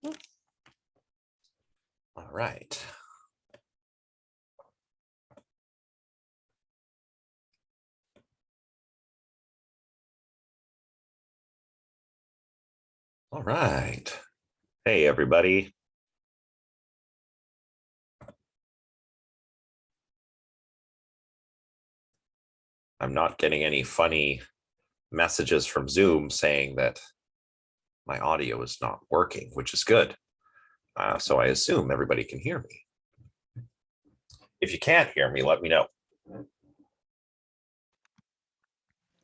All right. All right. Hey, everybody. I'm not getting any funny messages from Zoom saying that my audio is not working, which is good. So I assume everybody can hear me. If you can't hear me, let me know.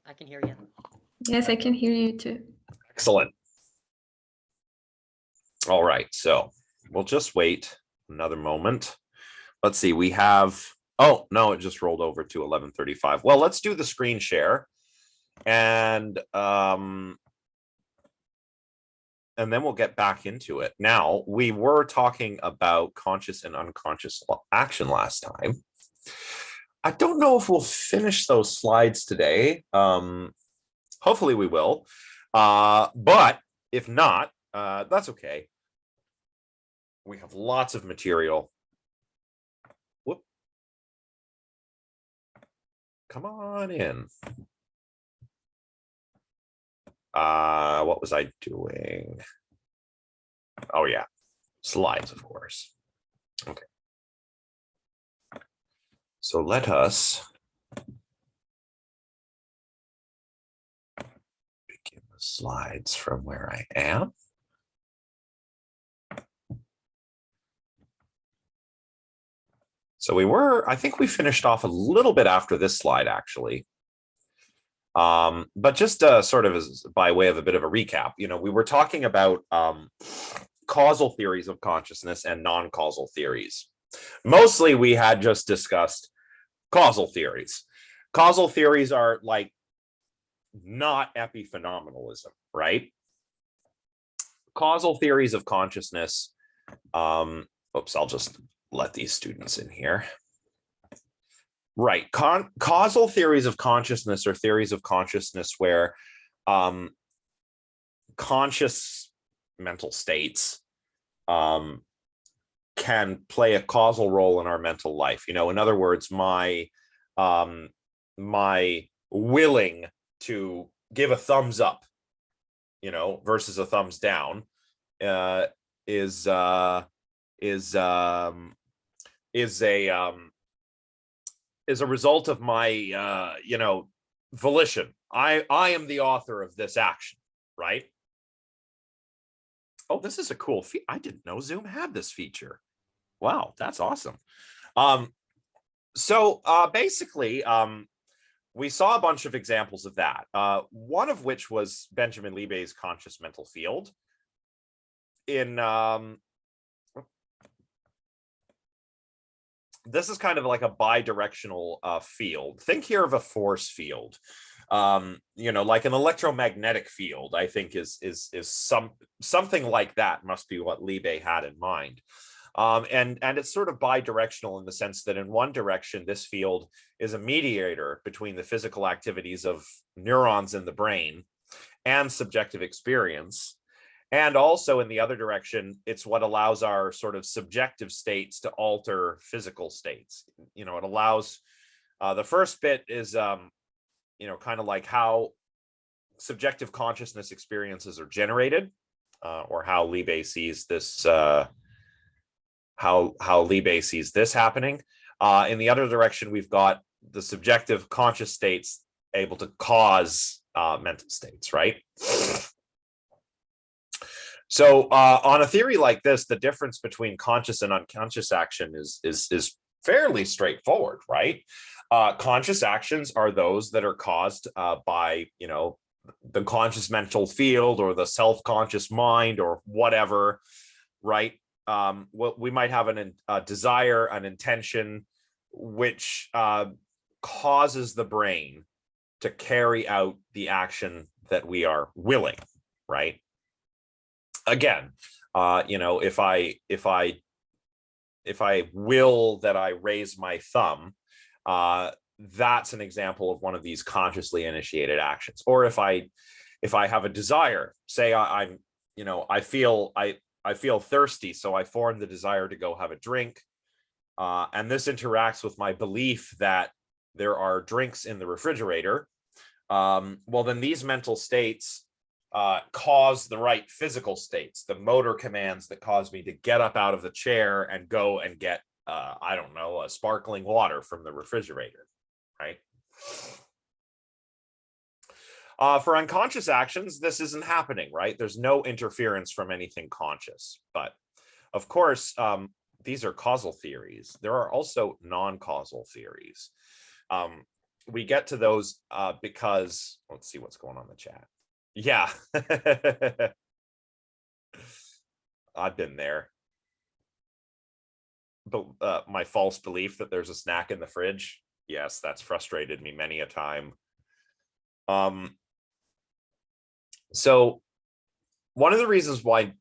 I can hear you. Yes, I can hear you too. Excellent. All right, so we'll just wait another moment. Let's see, we have, oh, no, it just rolled over to 11:35. Well, let's do the screen share. And then we'll get back into it. Now, we were talking about conscious and unconscious action last time. I don't know if we'll finish those slides today. Hopefully we will. But if not, that's okay. We have lots of material. Whoop. Come on in. What was I doing? Oh yeah, slides, of course. Okay. So let us begin the slides from where I am. So I think we finished off a little bit after this slide, actually. But just sort of as by way of a bit of a recap, we were talking about causal theories of consciousness and non-causal theories. Mostly we had just discussed causal theories. Causal theories are like not epiphenomenalism, right? Causal theories of consciousness. Oops, I'll just let these students in here. Right. Causal theories of consciousness are theories of consciousness where conscious mental states can play a causal role in our mental life. In other words, my willing to give a thumbs up, versus a thumbs down, is a result of my volition. I am the author of this action, right? Oh, this is a cool feature. I didn't know Zoom had this feature. Wow, that's awesome. So basically, we saw a bunch of examples of that. One of which was Benjamin Libet's conscious mental field. This is kind of like a bidirectional field. Think here of a force field. Like an electromagnetic field, I think is something like that must be what Libet had in mind. And it's sort of bidirectional in the sense that in one direction, this field is a mediator between the physical activities of neurons in the brain and subjective experience. And also in the other direction, it's what allows our sort of subjective states to alter physical states. It allows, the first bit is, kind of like how subjective consciousness experiences are generated, or how Libet sees this, how Libet sees this happening. In the other direction, we've got the subjective conscious states able to cause mental states, right? So on a theory like this, the difference between conscious and unconscious action is fairly straightforward, right? Conscious actions are those that are caused by, the conscious mental field or the self-conscious mind or whatever, right? We might have a desire, an intention, which causes the brain to carry out the action that we are willing, right? Again, if I will that I raise my thumb, that's an example of one of these consciously initiated actions. Or if I have a desire, say I feel I feel thirsty, so I form the desire to go have a drink. And this interacts with my belief that there are drinks in the refrigerator. Well, then these mental states cause the right physical states, the motor commands that cause me to get up out of the chair and go and get, I don't know, a sparkling water from the refrigerator, right? For unconscious actions, this isn't happening, right? There's no interference from anything conscious. But of course, these are causal theories. There are also non-causal theories. We get to those because, let's see what's going on in the chat. Yeah. I've been there. But my false belief that there's a snack in the fridge. Yes, that's frustrated me many a time. So one of the reasons why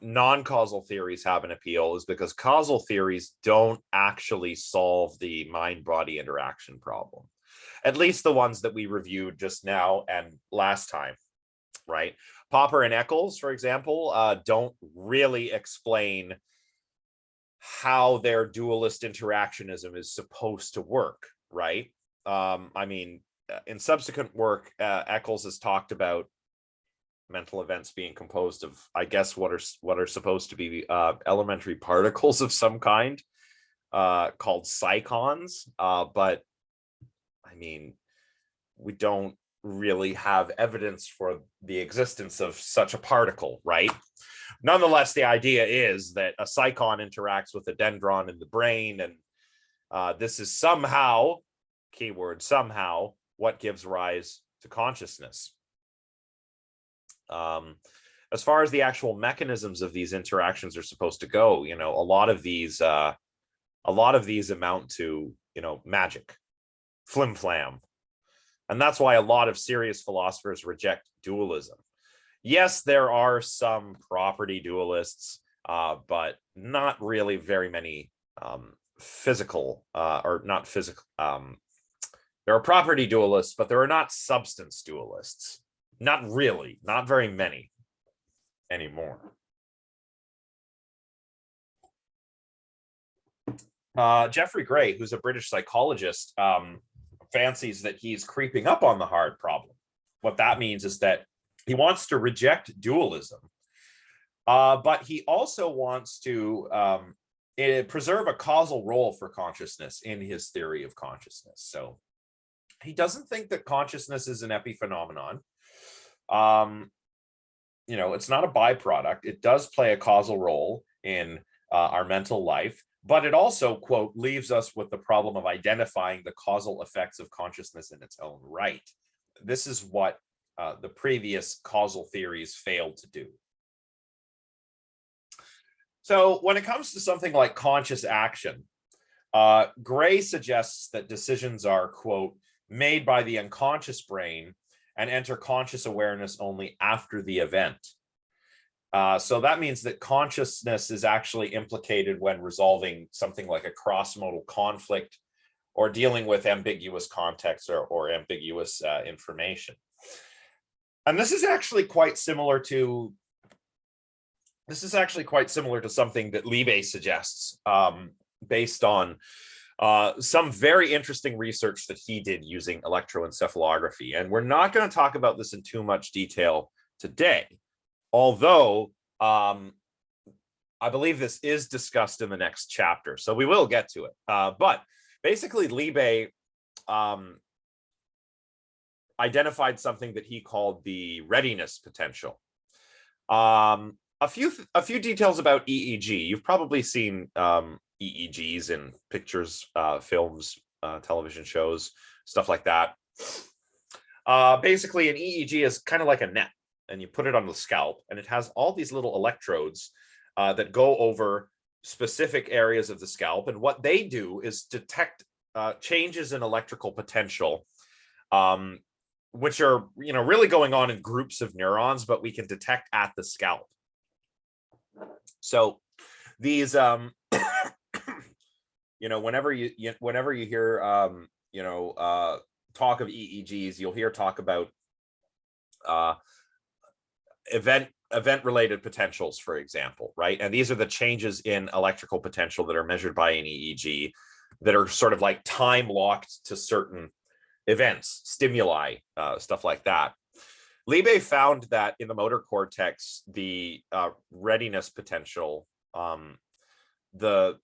non-causal theories have an appeal is because causal theories don't actually solve the mind-body interaction problem. At least the ones that we reviewed just now and last time, right? Popper and Eccles, for example, don't really explain how their dualist interactionism is supposed to work, right? I mean, in subsequent work, Eccles has talked about mental events being composed of, I guess, what are supposed to be elementary particles of some kind, called psychons. But I mean, we don't really have evidence for the existence of such a particle, right? Nonetheless, the idea is that a psychon interacts with a dendron in the brain, and this is somehow, keyword somehow, what gives rise to consciousness. As far as the actual mechanisms of these interactions are supposed to go, you know, a lot of these amount to, you know, magic, flim flam. And that's why a lot of serious philosophers reject dualism. Yes, there are some property dualists, but not really very many physical or not physical. There are property dualists, but there are not substance dualists. Not really, not very many anymore. Jeffrey Gray, who's a British psychologist, fancies that he's creeping up on the hard problem. What that means is that he wants to reject dualism, but he also wants to preserve a causal role for consciousness in his theory of consciousness. So he doesn't think that consciousness is an epiphenomenon. You know, it's not a byproduct. It does play a causal role in our mental life, but it also, quote, leaves us with the problem of identifying the causal effects of consciousness in its own right. This is what the previous causal theories failed to do. So when it comes to something like conscious action, Gray suggests that decisions are, quote, made by the unconscious brain and enter conscious awareness only after the event. So that means that consciousness is actually implicated when resolving something like a cross-modal conflict or dealing with ambiguous context or ambiguous information. And this is actually quite similar to something that Liebe suggests, based on some very interesting research that he did using electroencephalography. And we're not going to talk about this in too much detail today, although I believe this is discussed in the next chapter, so we will get to it. But basically, Liebe identified something that he called the readiness potential. A few details about EEG. You've probably seen EEGs in pictures, films, television shows, stuff like that. Basically, an EEG is kind of like a net, and you put it on the scalp, and it has all these little electrodes that go over specific areas of the scalp. And what they do is detect changes in electrical potential, which are, you know, really going on in groups of neurons, but we can detect at the scalp. So these, you know, whenever you hear, talk of EEGs, you'll hear talk about event event-related potentials, for example, right? And these are the changes in electrical potential that are measured by an EEG that are sort of like time locked to certain events, stimuli, stuff like that. Liebe found that in the motor cortex, the readiness potential, the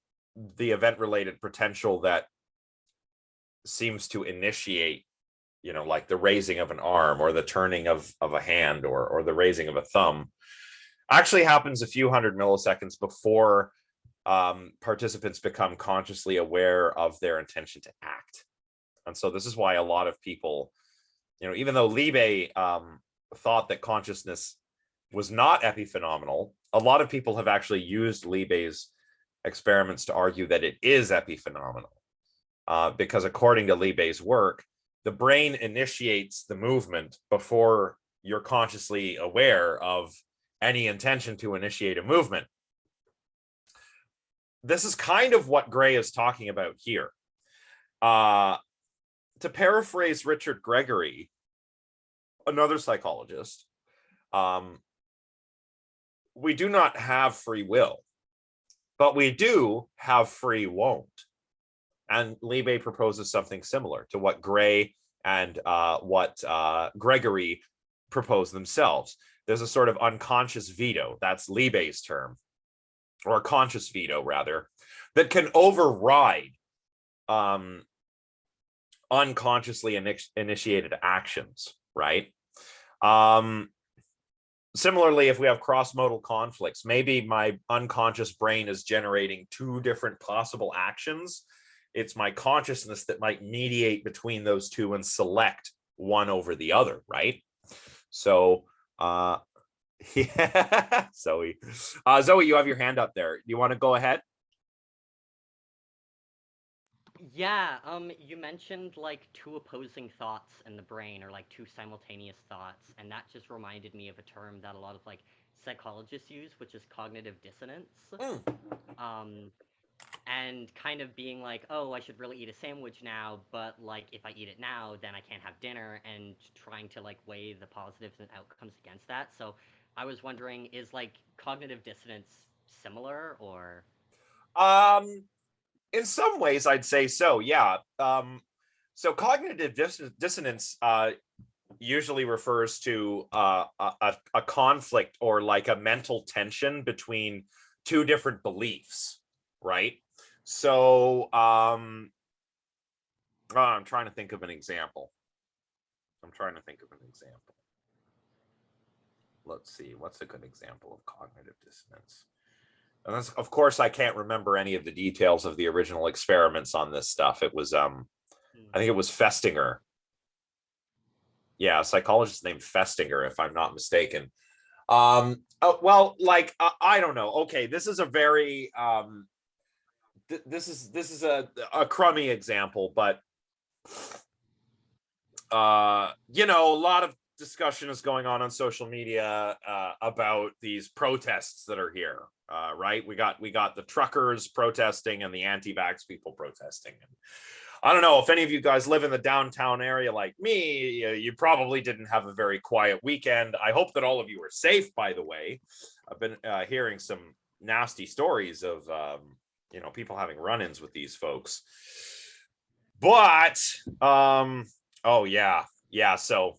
event-related potential that seems to initiate, like the raising of an arm or the turning of a hand or the raising of a thumb, actually happens a few hundred milliseconds before participants become consciously aware of their intention to act. And so this is why a lot of people, even though Liebe thought that consciousness was not epiphenomenal, a lot of people have actually used Liebe's experiments to argue that it is epiphenomenal. Because according to Liebe's work, the brain initiates the movement before you're consciously aware of any intention to initiate a movement. This is kind of what Gray is talking about here. To paraphrase Richard Gregory, another psychologist, we do not have free will, but we do have free won't. And Liebe proposes something similar to what Gray and what Gregory propose themselves. There's a sort of unconscious veto, that's Liebe's term, or a conscious veto rather, that can override unconsciously initiated actions, right? Similarly, if we have cross-modal conflicts, maybe my unconscious brain is generating two different possible actions. It's my consciousness that might mediate between those two and select one over the other, right? So, yeah, Zoe. Zoe, you have your hand up there. You want to go ahead? Yeah, you mentioned like two opposing thoughts in the brain, or like two simultaneous thoughts, and that just reminded me of a term that a lot of like psychologists use, which is cognitive dissonance. And kind of being like, oh, I should really eat a sandwich now, but like if I eat it now, then I can't have dinner, and trying to like weigh the positives and outcomes against that. So I was wondering, is like cognitive dissonance similar, or? In some ways, I'd say so, yeah. So cognitive dissonance usually refers to a conflict or like a mental tension between two different beliefs, right? So I'm trying to think of an example. Let's see, what's a good example of cognitive dissonance? And that's, of course, I can't remember any of the details of the original experiments on this stuff. It was, I think it was Festinger. Yeah, a psychologist named Festinger, if I'm not mistaken. Well, like, I don't know. Okay, this is a very, this is a crummy example, but, you know, a lot of discussion is going on social media about these protests that are here. Right, we got the truckers protesting and the anti-vax people protesting. And I don't know if any of you guys live in the downtown area like me. You probably didn't have a very quiet weekend. I hope that all of you are safe, by the way. I've been hearing some nasty stories of you know, people having run-ins with these folks. But oh yeah, so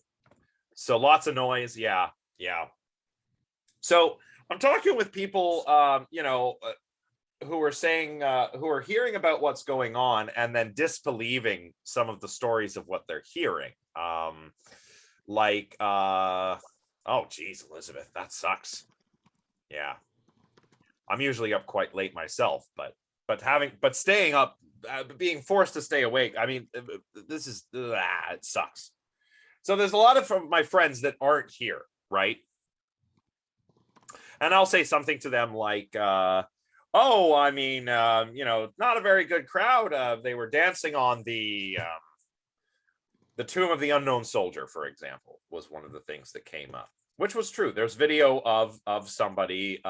lots of noise. Yeah. So I'm talking with people, you know, who are saying, who are hearing about what's going on and then disbelieving some of the stories of what they're hearing. Like, oh, geez, Elizabeth, that sucks. Yeah, I'm usually up quite late myself, but staying up, being forced to stay awake. I mean, this is, it sucks. So there's a lot of my friends that aren't here, right? And I'll say something to them like, oh, I mean, you know, not a very good crowd. They were dancing on the Tomb of the Unknown Soldier, for example, was one of the things that came up, which was true. There's video of somebody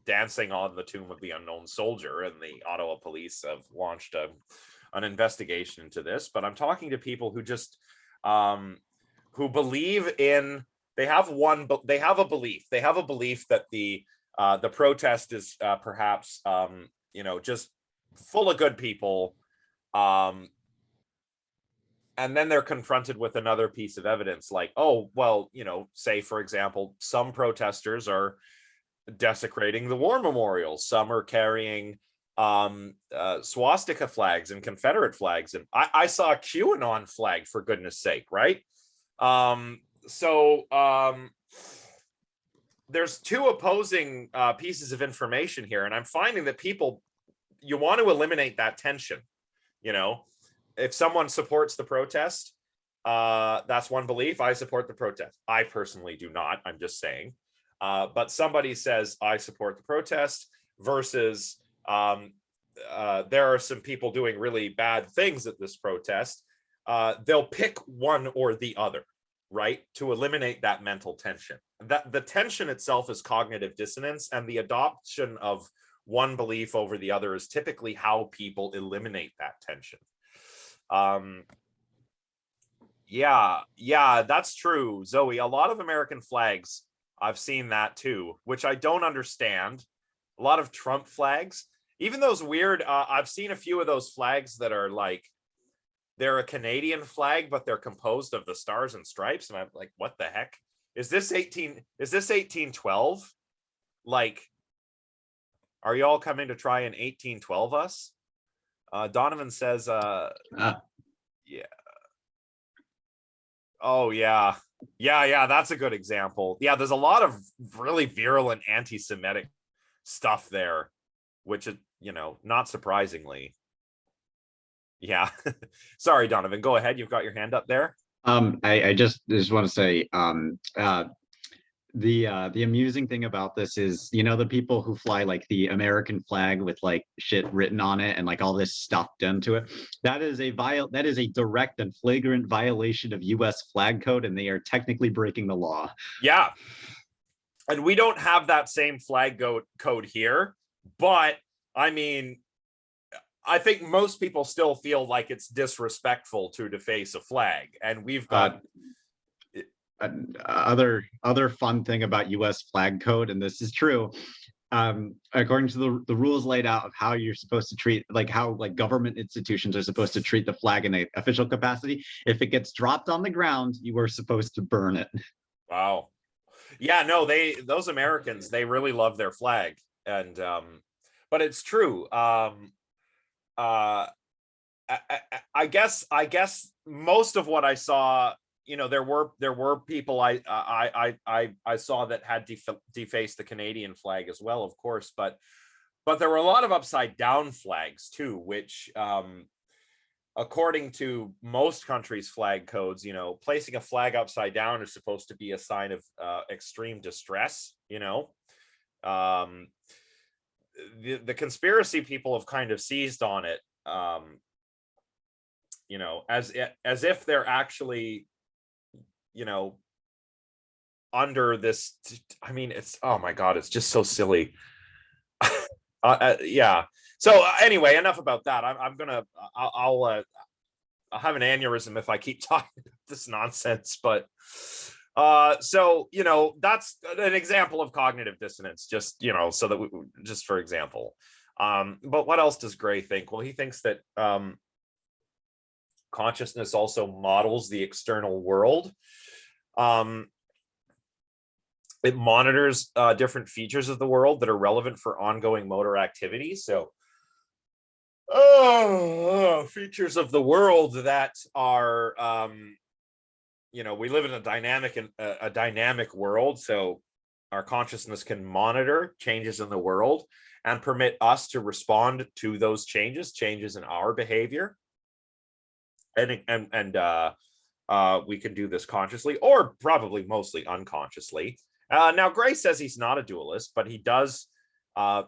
dancing on the Tomb of the Unknown Soldier, and the Ottawa police have launched an investigation into this. But I'm talking to people who just who believe in they have a belief. They have a belief that the protest is perhaps just full of good people, and then they're confronted with another piece of evidence, like, oh well, say for example, some protesters are desecrating the war memorials, some are carrying swastika flags and Confederate flags, and I saw a QAnon flag, for goodness sake, right? There's two opposing pieces of information here, and I'm finding that you want to eliminate that tension. If someone supports the protest, that's one belief. I support the protest. I personally do not. I'm just saying. But somebody says I support the protest versus there are some people doing really bad things at this protest. They'll pick one or the other, right? To eliminate that mental tension. That the tension itself is cognitive dissonance, and the adoption of one belief over the other is typically how people eliminate that tension. Yeah, that's true, Zoe. A lot of American flags, I've seen that too, which I don't understand. A lot of Trump flags, even those weird, I've seen a few of those flags that are like, they're a Canadian flag, but they're composed of the stars and stripes. And I'm like, what the heck? Is this 1812? Like, are y'all coming to try and 1812 us? Donovan says, yeah. Oh, yeah. Yeah, that's a good example. Yeah, there's a lot of really virulent anti-Semitic stuff there, which is, not surprisingly. Yeah. Sorry, Donovan, go ahead. You've got your hand up there. I just want to say, the amusing thing about this is, the people who fly like the American flag with like shit written on it and like all this stuff done to it, that is a direct and flagrant violation of US flag code, and they are technically breaking the law. Yeah. And we don't have that same flag code here, but I mean, I think most people still feel like it's disrespectful to deface a flag, and we've got other fun thing about US flag code, and this is true, according to the rules laid out of how you're supposed to treat, like how like government institutions are supposed to treat the flag in an official capacity, if it gets dropped on the ground, you are supposed to burn it. Wow. Yeah, no, those Americans, they really love their flag, and but it's true. I guess most of what I saw, there were people I saw that had defaced the Canadian flag as well, of course, but there were a lot of upside down flags too, which according to most countries' flag codes, placing a flag upside down is supposed to be a sign of extreme distress. The conspiracy people have kind of seized on it, as if they're actually, under this. I mean, it's, oh my God, it's just so silly. Yeah. So anyway, enough about that. I'll have an aneurysm if I keep talking about this nonsense, but so that's an example of cognitive dissonance, just so that just for example. But what else does Gray think? Well, he thinks that consciousness also models the external world. It monitors different features of the world that are relevant for ongoing motor activity. So features of the world that are we live in a dynamic world, so our consciousness can monitor changes in the world and permit us to respond to those changes in our behavior, and we can do this consciously or probably mostly unconsciously. Now, Gray says he's not a dualist, but he does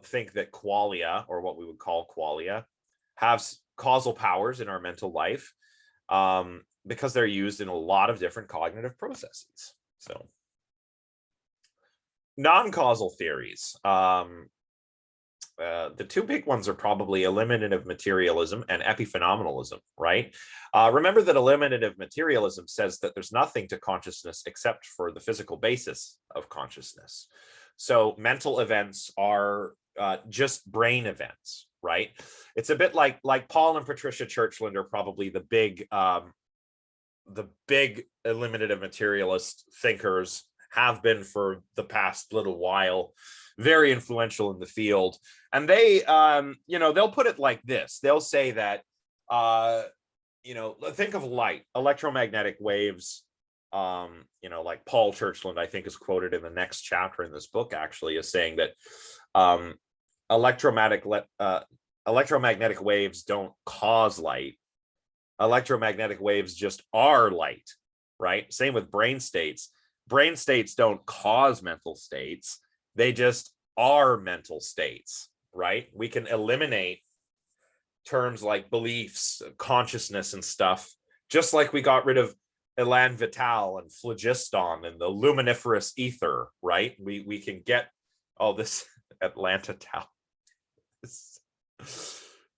think that qualia, or what we would call qualia, have causal powers in our mental life, because they're used in a lot of different cognitive processes. So, non-causal theories. the two big ones are probably eliminative materialism and epiphenomenalism, right? Remember that eliminative materialism says that there's nothing to consciousness except for the physical basis of consciousness. So mental events are just brain events, right? It's a bit like Paul and Patricia Churchland are probably the big eliminative materialist thinkers, have been for the past little while, very influential in the field. And they, they'll put it like this. They'll say that, think of light, electromagnetic waves, like Paul Churchland, I think, is quoted in the next chapter in this book, actually, is saying that electromagnetic waves don't cause light. Electromagnetic waves just are light, right? Same with brain states. Brain states don't cause mental states. They just are mental states, right? We can eliminate terms like beliefs, consciousness, and stuff, just like we got rid of elan vital and phlogiston and the luminiferous ether, right? We can get all this Atlanta Tau.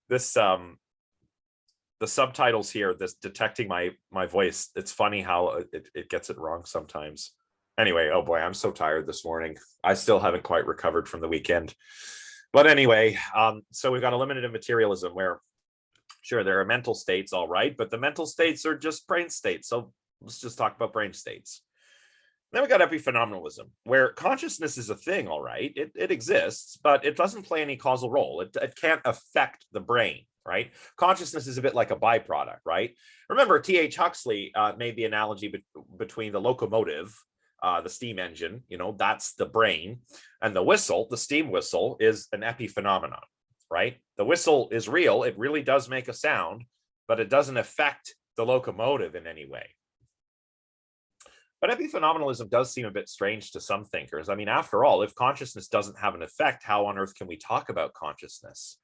This the subtitles here, this detecting my voice, it's funny how it gets it wrong sometimes. Anyway, oh boy, I'm so tired this morning. I still haven't quite recovered from the weekend. But anyway, so we've got eliminative materialism where, sure, there are mental states, all right, but the mental states are just brain states. So let's just talk about brain states. Then we got epiphenomenalism, where consciousness is a thing, all right, it exists, but it doesn't play any causal role. It can't affect the brain, right? Consciousness is a bit like a byproduct, right? Remember, T.H. Huxley made the analogy between the locomotive, the steam engine, that's the brain, and the whistle, the steam whistle, is an epiphenomenon, right? The whistle is real, it really does make a sound, but it doesn't affect the locomotive in any way. But epiphenomenalism does seem a bit strange to some thinkers. I mean, after all, if consciousness doesn't have an effect, how on earth can we talk about consciousness,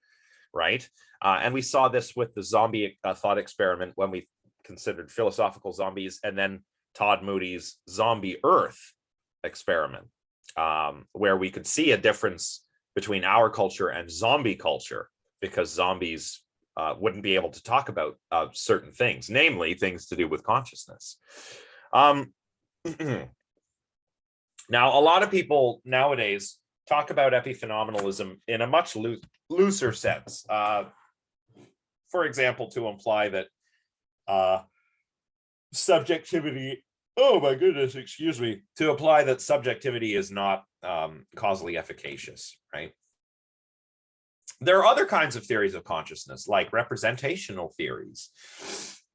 right? And we saw this with the zombie thought experiment when we considered philosophical zombies, and then Todd Moody's zombie Earth experiment, where we could see a difference between our culture and zombie culture, because zombies wouldn't be able to talk about certain things, namely things to do with consciousness. Now, a lot of people nowadays talk about epiphenomenalism in a much looser sense. For example, to imply that subjectivity, oh my goodness, excuse me, to imply that subjectivity is not causally efficacious, right? There are other kinds of theories of consciousness, like representational theories.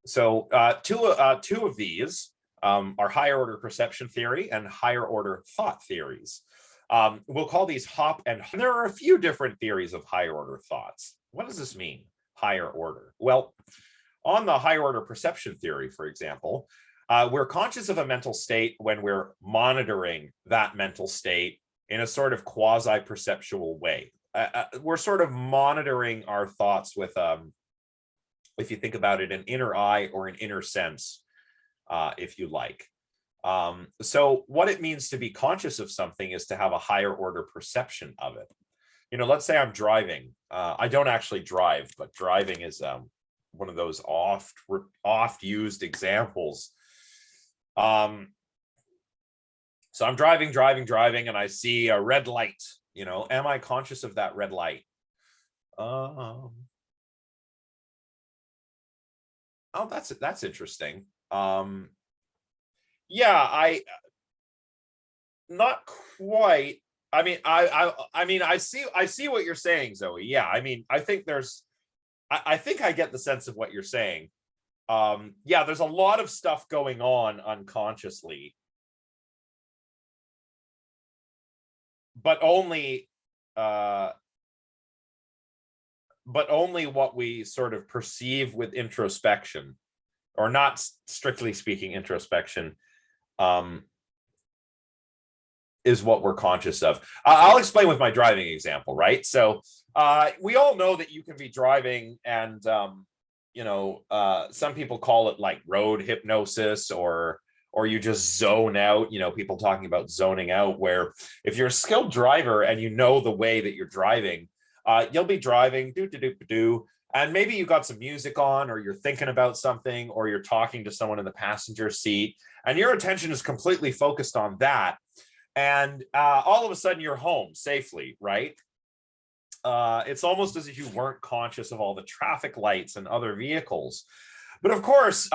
So two of these are higher order perception theory and higher order thought theories. We'll call these HOP and there are a few different theories of higher order thoughts. What does this mean, higher order? Well, on the higher order perception theory, for example, we're conscious of a mental state when we're monitoring that mental state in a sort of quasi-perceptual way. We're sort of monitoring our thoughts with, if you think about it, an inner eye or an inner sense, if you like. So what it means to be conscious of something is to have a higher order perception of it. Let's say I'm driving. I don't actually drive, but driving is one of those oft used examples. So I'm driving, and I see a red light. Am I conscious of that red light? Oh, that's interesting. Yeah, I not quite. I mean, I see what you're saying, Zoe. Yeah, I mean, I think I get the sense of what you're saying. Yeah, there's a lot of stuff going on unconsciously, but only what we sort of perceive with introspection, or not strictly speaking introspection, is what we're conscious of. I'll explain with my driving example, right? So we all know that you can be driving and, some people call it like road hypnosis, or you just zone out, people talking about zoning out, where if you're a skilled driver and you know the way that you're driving, You'll be driving, and maybe you got some music on, or you're thinking about something, or you're talking to someone in the passenger seat, and your attention is completely focused on that. And all of a sudden you're home safely, right? It's almost as if you weren't conscious of all the traffic lights and other vehicles. But of course,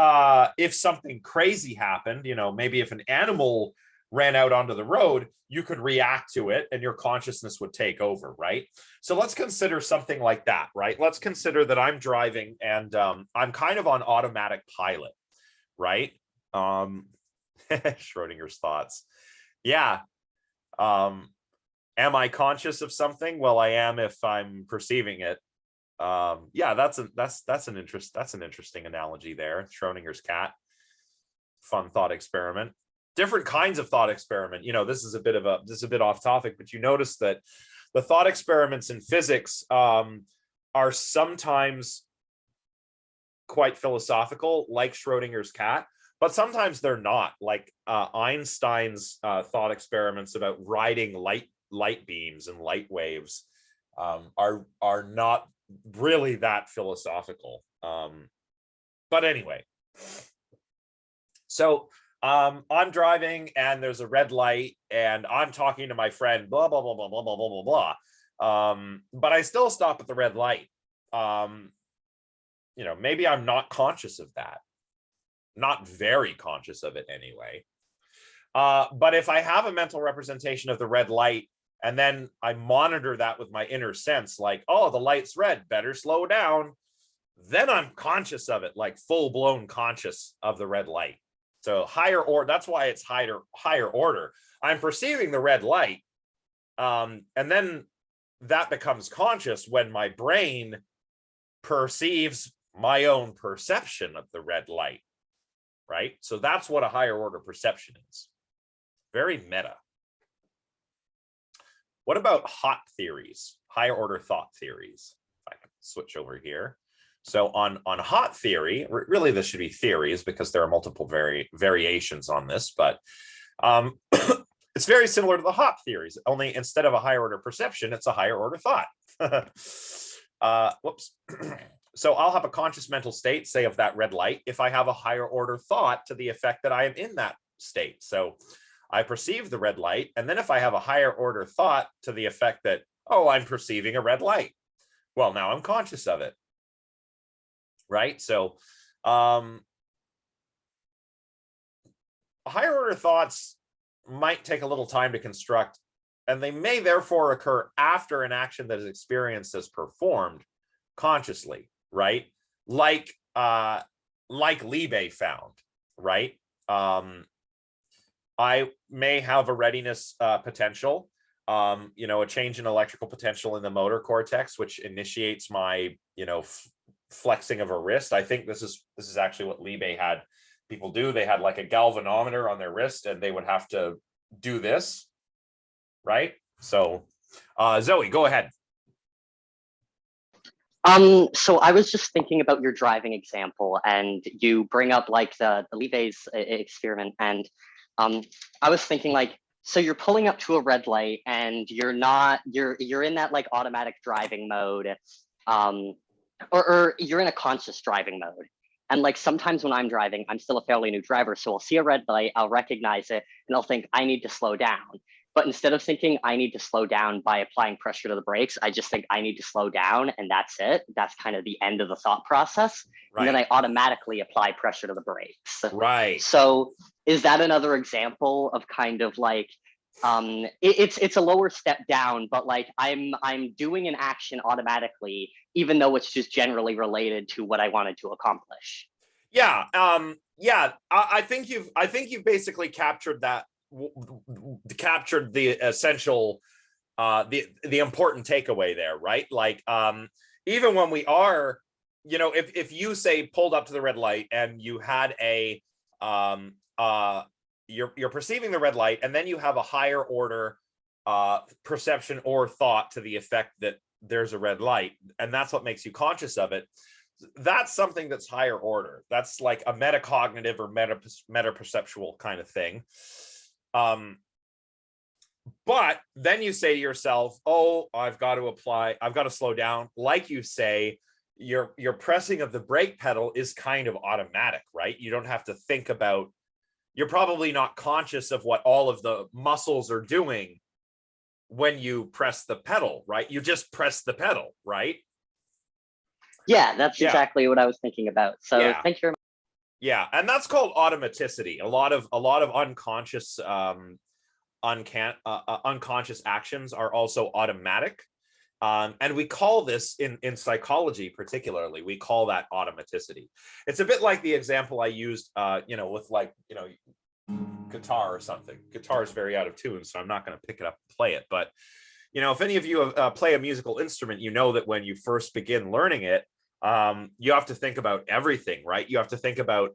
if something crazy happened, maybe if an animal ran out onto the road, you could react to it and your consciousness would take over, right? So let's consider something like that, right? Let's consider that I'm driving and I'm kind of on automatic pilot, right? Schrodinger's thoughts. Yeah. Am I conscious of something? Well, I am if I'm perceiving it. Yeah, that's an interesting analogy there. Schrodinger's cat. Fun thought experiment. Different kinds of thought experiment. This is a bit off topic, but you notice that the thought experiments in physics are sometimes quite philosophical, like Schrodinger's cat, but sometimes they're not. Like Einstein's thought experiments about riding light beams and light waves are not really that philosophical. But anyway, so I'm driving and there's a red light and I'm talking to my friend, blah, blah, blah, blah, blah, blah, blah, blah, blah. But I still stop at the red light. Maybe I'm not conscious of that. Not very conscious of it anyway. But if I have a mental representation of the red light and then I monitor that with my inner sense, like, oh, the light's red, better slow down, then I'm conscious of it, like full-blown conscious of the red light. So higher order, that's why it's higher order. I'm perceiving the red light, and then that becomes conscious when my brain perceives my own perception of the red light, right? So that's what a higher order perception is. Very meta. What about hot theories, higher order thought theories? If I can switch over here. So on hot theory, really this should be theories because there are multiple variations on this, but it's very similar to the hot theories, only instead of a higher order perception, it's a higher order thought. Whoops. So I'll have a conscious mental state, say of that red light, if I have a higher order thought to the effect that I am in that state. So I perceive the red light, and then if I have a higher order thought to the effect that, oh, I'm perceiving a red light, well, now I'm conscious of it. Right? So higher order thoughts might take a little time to construct, and they may therefore occur after an action that is experienced as performed consciously, right? Like Liebe found, right? I may have a readiness potential, a change in electrical potential in the motor cortex, which initiates my, flexing of a wrist. I think this is actually what Liebe had people do. They had like a galvanometer on their wrist and they would have to do this, right? So Zoe, go ahead. So I was just thinking about your driving example, and you bring up like the Liebe's experiment, and I was thinking like, so you're pulling up to a red light and you're in that like automatic driving mode, or you're in a conscious driving mode. And like sometimes when I'm driving, I'm still a fairly new driver, so I'll see a red light, I'll recognize it, and I'll think I need to slow down. But instead of thinking I need to slow down by applying pressure to the brakes, I just think I need to slow down, and that's it. That's kind of the end of the thought process. Right. And then I automatically apply pressure to the brakes. Right. So is that another example of kind of like, it's a lower step down, but like I'm doing an action automatically, even though it's just generally related to what I wanted to accomplish. Yeah. I think you've basically captured that. Captured the essential, the important takeaway there, right? Like even when we are, if you say pulled up to the red light and you had a you're perceiving the red light and then you have a higher order perception or thought to the effect that there's a red light, and that's what makes you conscious of it. That's something that's higher order. That's like a metacognitive or meta perceptual kind of thing. But then you say to yourself, oh, I've got to slow down. Like you say, your pressing of the brake pedal is kind of automatic, right? You don't have to think about, you're probably not conscious of what all of the muscles are doing when you press the pedal, right? You just press the pedal, right? Yeah, that's exactly what I was thinking about. So thank you very much. Yeah, and that's called automaticity. A lot of unconscious unconscious actions are also automatic. And we call this in psychology, particularly, we call that automaticity. It's a bit like the example I used, with guitar or something. Guitar is very out of tune, so I'm not going to pick it up and play it. But, if any of you play a musical instrument, you know that when you first begin learning it, you have to think about everything, right? You have to think about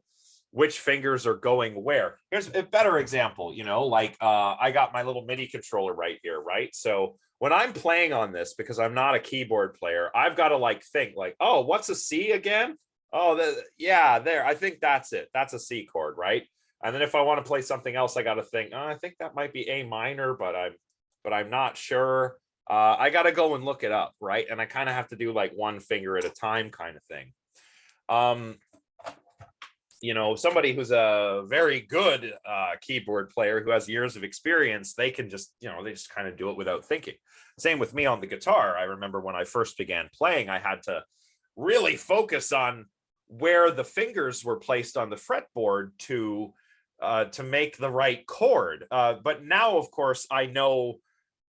which fingers are going where. Here's a better example, I got my little MIDI controller right here, right? So when I'm playing on this, because I'm not a keyboard player, I've got to think oh, what's a C again? Oh, there, I think that's it. That's a C chord, right? And then if I want to play something else, I got to think, oh, I think that might be A minor, but I'm not sure. I got to go and look it up, right? And I kind of have to do one finger at a time kind of thing. Somebody who's a very good keyboard player who has years of experience, they can just, they just kind of do it without thinking. Same with me on the guitar. I remember when I first began playing, I had to really focus on where the fingers were placed on the fretboard to make the right chord. But now, of course, I know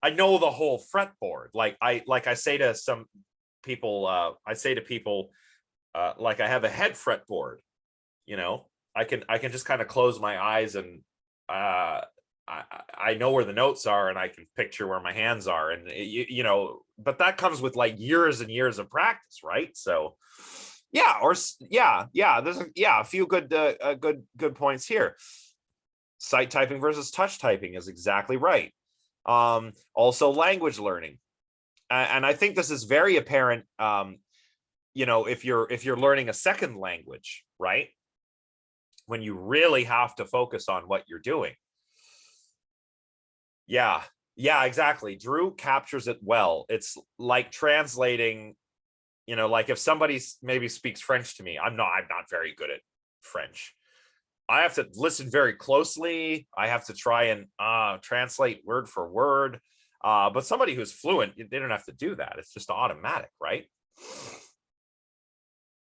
the whole fretboard. I say to some people, I have a head fretboard. I can just kind of close my eyes and I know where the notes are and I can picture where my hands are, and but that comes with years and years of practice, right? So there's a few good points here. Sight typing versus touch typing is exactly right. Also language learning, and I think this is very apparent if you're learning a second language, right? When you really have to focus on what you're doing. Yeah, exactly. Drew captures it well. It's like translating, if somebody maybe speaks French to me, I'm not very good at French. I have to listen very closely. I have to try and translate word for word. But somebody who's fluent, they don't have to do that. It's just automatic, right?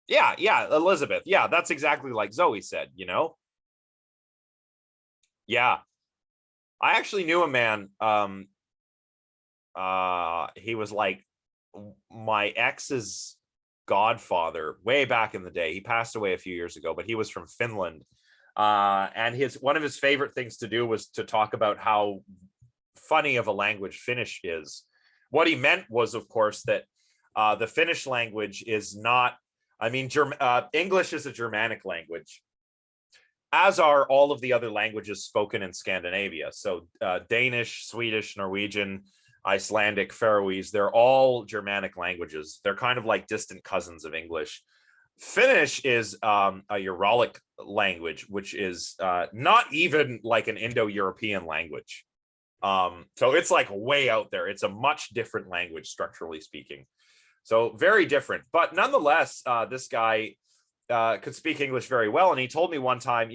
Yeah, Elizabeth. Yeah, that's exactly like Zoe said, Yeah. I actually knew a man, he was like my ex's godfather way back in the day. He passed away a few years ago, but he was from Finland. And one of his favorite things to do was to talk about how funny of a language Finnish is. What he meant was, of course, that the Finnish language is not, English is a Germanic language, as are all of the other languages spoken in Scandinavia. So Danish, Swedish, Norwegian, Icelandic, Faroese, they're all Germanic languages. They're kind of like distant cousins of English. Finnish is a Uralic language, which is not even like an Indo-European language. So it's way out there. It's a much different language, structurally speaking. So very different. But nonetheless, this guy could speak English very well. And he told me one time,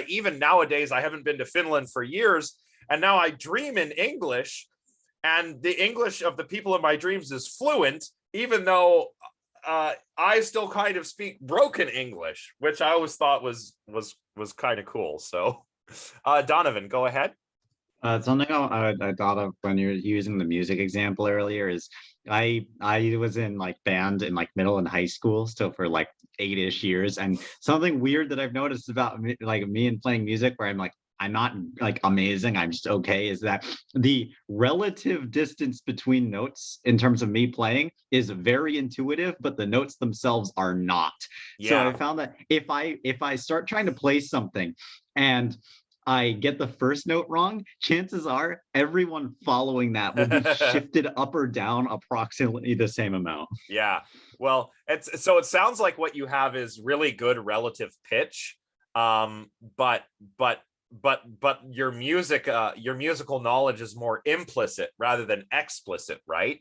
even nowadays, I haven't been to Finland for years, and now I dream in English, and the English of the people in my dreams is fluent, even though I still kind of speak broken English, which I always thought was kind of cool. So Donovan, go ahead. Something I thought of when you're using the music example earlier is I was in band in middle and high school, so for 8-ish years, and something weird that I've noticed about me and playing music, where I'm not amazing, I'm just okay, is that the relative distance between notes in terms of me playing is very intuitive, but the notes themselves are not. Yeah. So I found that if I start trying to play something and I get the first note wrong, chances are everyone following that will be shifted up or down approximately the same amount. Yeah. Well, it sounds like what you have is really good relative pitch, but your musical knowledge is more implicit rather than explicit, right?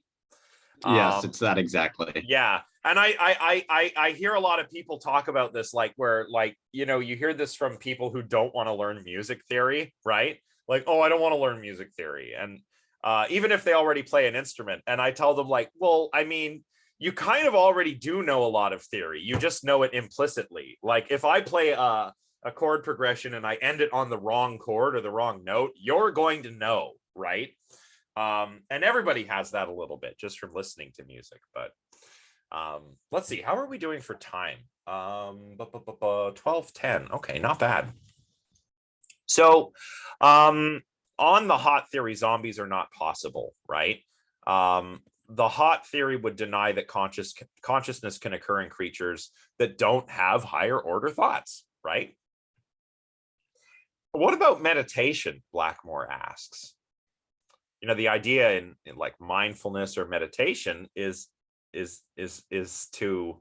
Yes, it's that exactly. Yeah. And I hear a lot of people talk about this, like where, like, you know, you hear this from people who don't want to learn music theory, right? Like, oh, I don't want to learn music theory. And even if they already play an instrument, and I tell them, like, well, I mean, you kind of already do know a lot of theory. You just know it implicitly. Like if I play a chord progression and I end it on the wrong chord or the wrong note, you're going to know, right? And everybody has that a little bit just from listening to music. But let's see, how are we doing for time? 12:10. Okay, not bad. So on the hot theory, zombies are not possible, right? The hot theory would deny that consciousness can occur in creatures that don't have higher order thoughts, right? What about meditation? Blackmore asks. You know, the idea in like mindfulness or meditation is to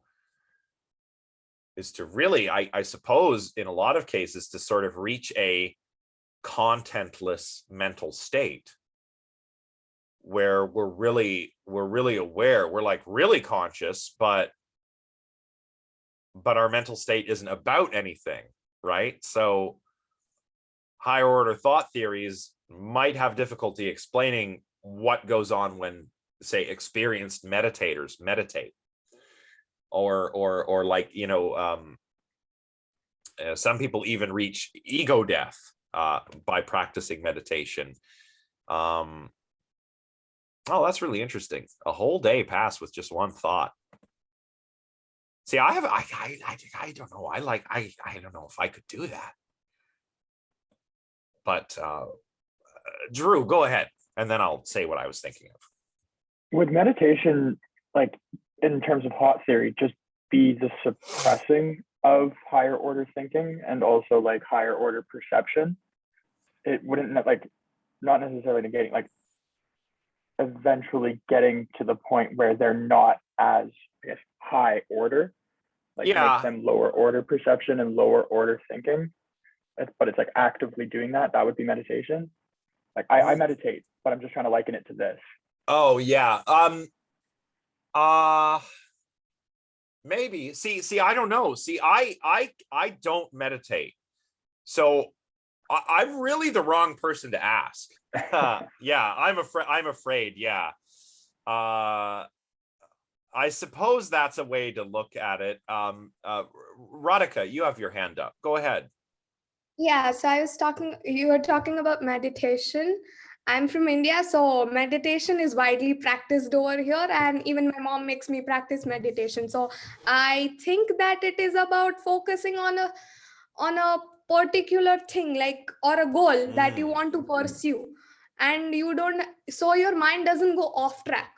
really, I suppose, in a lot of cases, to sort of reach a contentless mental state where we're really aware, we're like really conscious, but our mental state isn't about anything, right? So higher order thought theories might have difficulty explaining what goes on when, say, experienced meditators meditate, or like, you know, some people even reach ego death by practicing meditation. Oh, that's really interesting. A whole day passed with just one thought. See, I don't know. I don't know if I could do that. But Drew, go ahead, and then I'll say what I was thinking of. Would meditation, like in terms of hot theory, just be the suppressing of higher order thinking and also like higher order perception? It wouldn't, like, not necessarily negating, like eventually getting to the point where they're not as, I guess, high order, like makes them lower order perception and lower order thinking. But it's like actively doing that. That would be meditation. Like I meditate, but I'm just trying to liken it to this. Oh yeah. Maybe. See, I don't know. See, I don't meditate, so I'm really the wrong person to ask. Yeah, I'm afraid. Yeah. I suppose that's a way to look at it. Radhika, you have your hand up. Go ahead. Yeah, so you were talking about meditation. I'm from India, so meditation is widely practiced over here, and even my mom makes me practice meditation. So I think that it is about focusing on a particular thing, like, or a goal that you want to pursue, and so your mind doesn't go off track.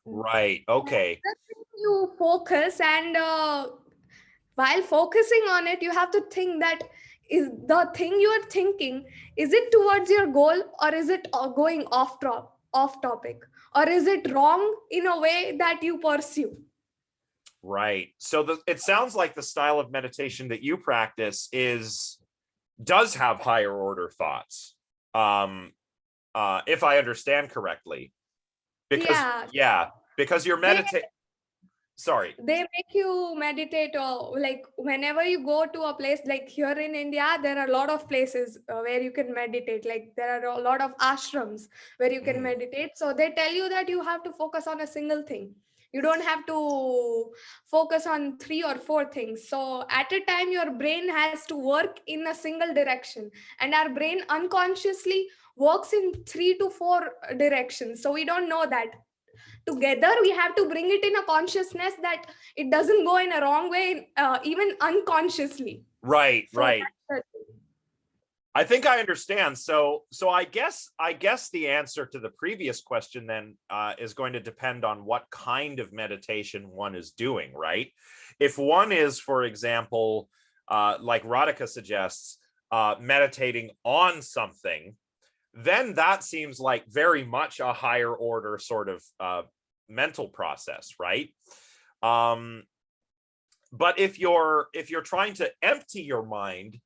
Right. Okay. You focus, and while focusing on it, you have to think that, is the thing you are thinking, is it towards your goal, or is it going off topic, or is it wrong in a way that you pursue? Right. So it sounds like the style of meditation that you practice does have higher order thoughts, if I understand correctly, because because you're meditating. Sorry. They make you meditate, or like whenever you go to a place, like here in India, there are a lot of places where you can meditate. Like there are a lot of ashrams where you can meditate. So they tell you that you have to focus on a single thing. You don't have to focus on 3 or 4 things. So at a time, your brain has to work in a single direction, and our brain unconsciously works in 3 to 4 directions. So we don't know that. Together we have to bring it in a consciousness that it doesn't go in a wrong way, even unconsciously. Right. So Right. I think I understand. So I guess the answer to the previous question then is going to depend on what kind of meditation one is doing, right? If one is, for example, like Radhika suggests, meditating on something, then that seems like very much a higher order sort of mental process, right? But if you're trying to empty your mind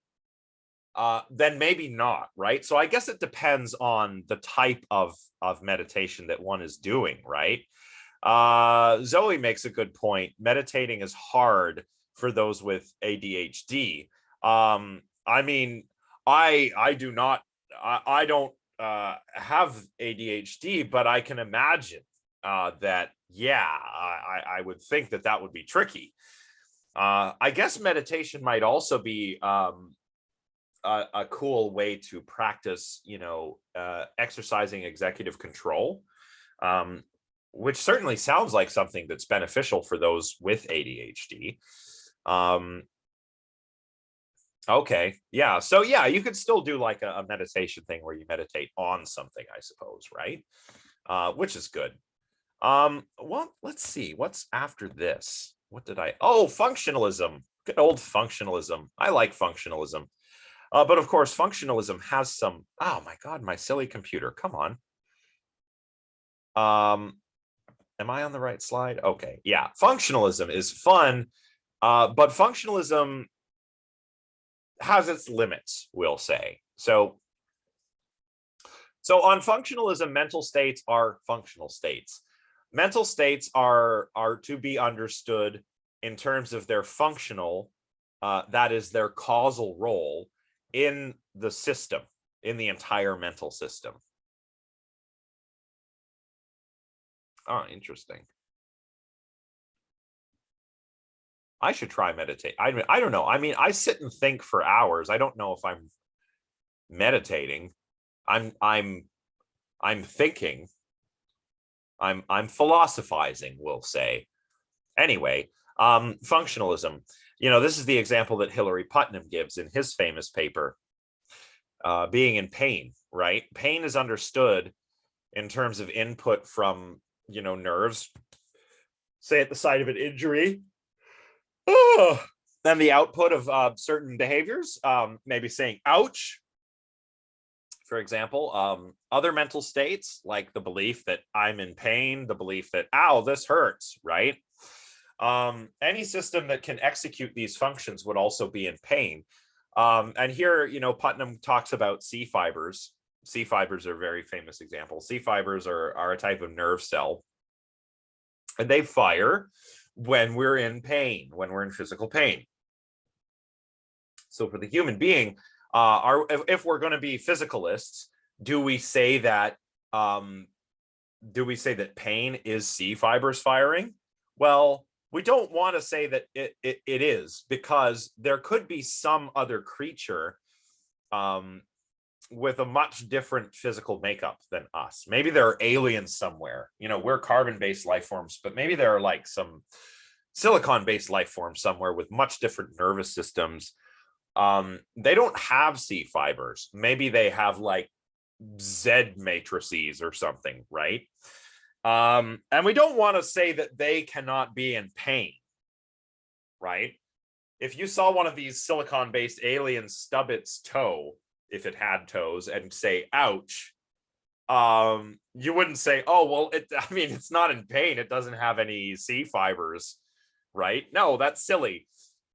then maybe not, right? So I guess it depends on the type of meditation that one is doing, right? Zoe makes a good point. Meditating is hard for those with ADHD. I mean, I do not, I don't have ADHD, but I can imagine that, yeah, I would think that that would be tricky. I guess meditation might also be a cool way to practice, exercising executive control, which certainly sounds like something that's beneficial for those with ADHD. Okay, yeah. So yeah, you could still do like a meditation thing where you meditate on something, I suppose, right? Which is good. Well, let's see what's after this. What did oh, functionalism. Good old functionalism. I like functionalism. But of course, functionalism has some, oh my God, my silly computer, come on. Am I on the right slide? Okay, yeah, functionalism is fun, but functionalism has its limits, we'll say. So on functionalism, mental states are functional states. Mental states are to be understood in terms of their functional, that is their causal role in the system, in the entire mental system. Oh, interesting. I should try meditate. I don't know. I mean, I sit and think for hours. I don't know if I'm meditating. I'm thinking. I'm philosophizing, we'll say. Anyway, functionalism. This is the example that Hilary Putnam gives in his famous paper, being in pain, right? Pain is understood in terms of input from, nerves, say at the site of an injury. Oh, then the output of certain behaviors, maybe saying, ouch, for example. Other mental states, like the belief that I'm in pain, the belief that, ow, this hurts, right? Any system that can execute these functions would also be in pain. And here, Putnam talks about C fibers. C fibers are a very famous example. C fibers are a type of nerve cell, and they fire when we're in pain, when we're in physical pain. So for the human being, if we're going to be physicalists, do we say that pain is C fibers firing? Well, we don't want to say that it is, because there could be some other creature with a much different physical makeup than us. Maybe there are aliens somewhere. We're carbon-based life forms, but maybe there are like some silicon-based life forms somewhere with much different nervous systems. They don't have C fibers. Maybe they have like Z matrices or something, right? And we don't want to say that they cannot be in pain, right? If you saw one of these silicon-based aliens stub its toe, if it had toes, and say, ouch, you wouldn't say, oh, well, it's not in pain. It doesn't have any C fibers, right? No, that's silly.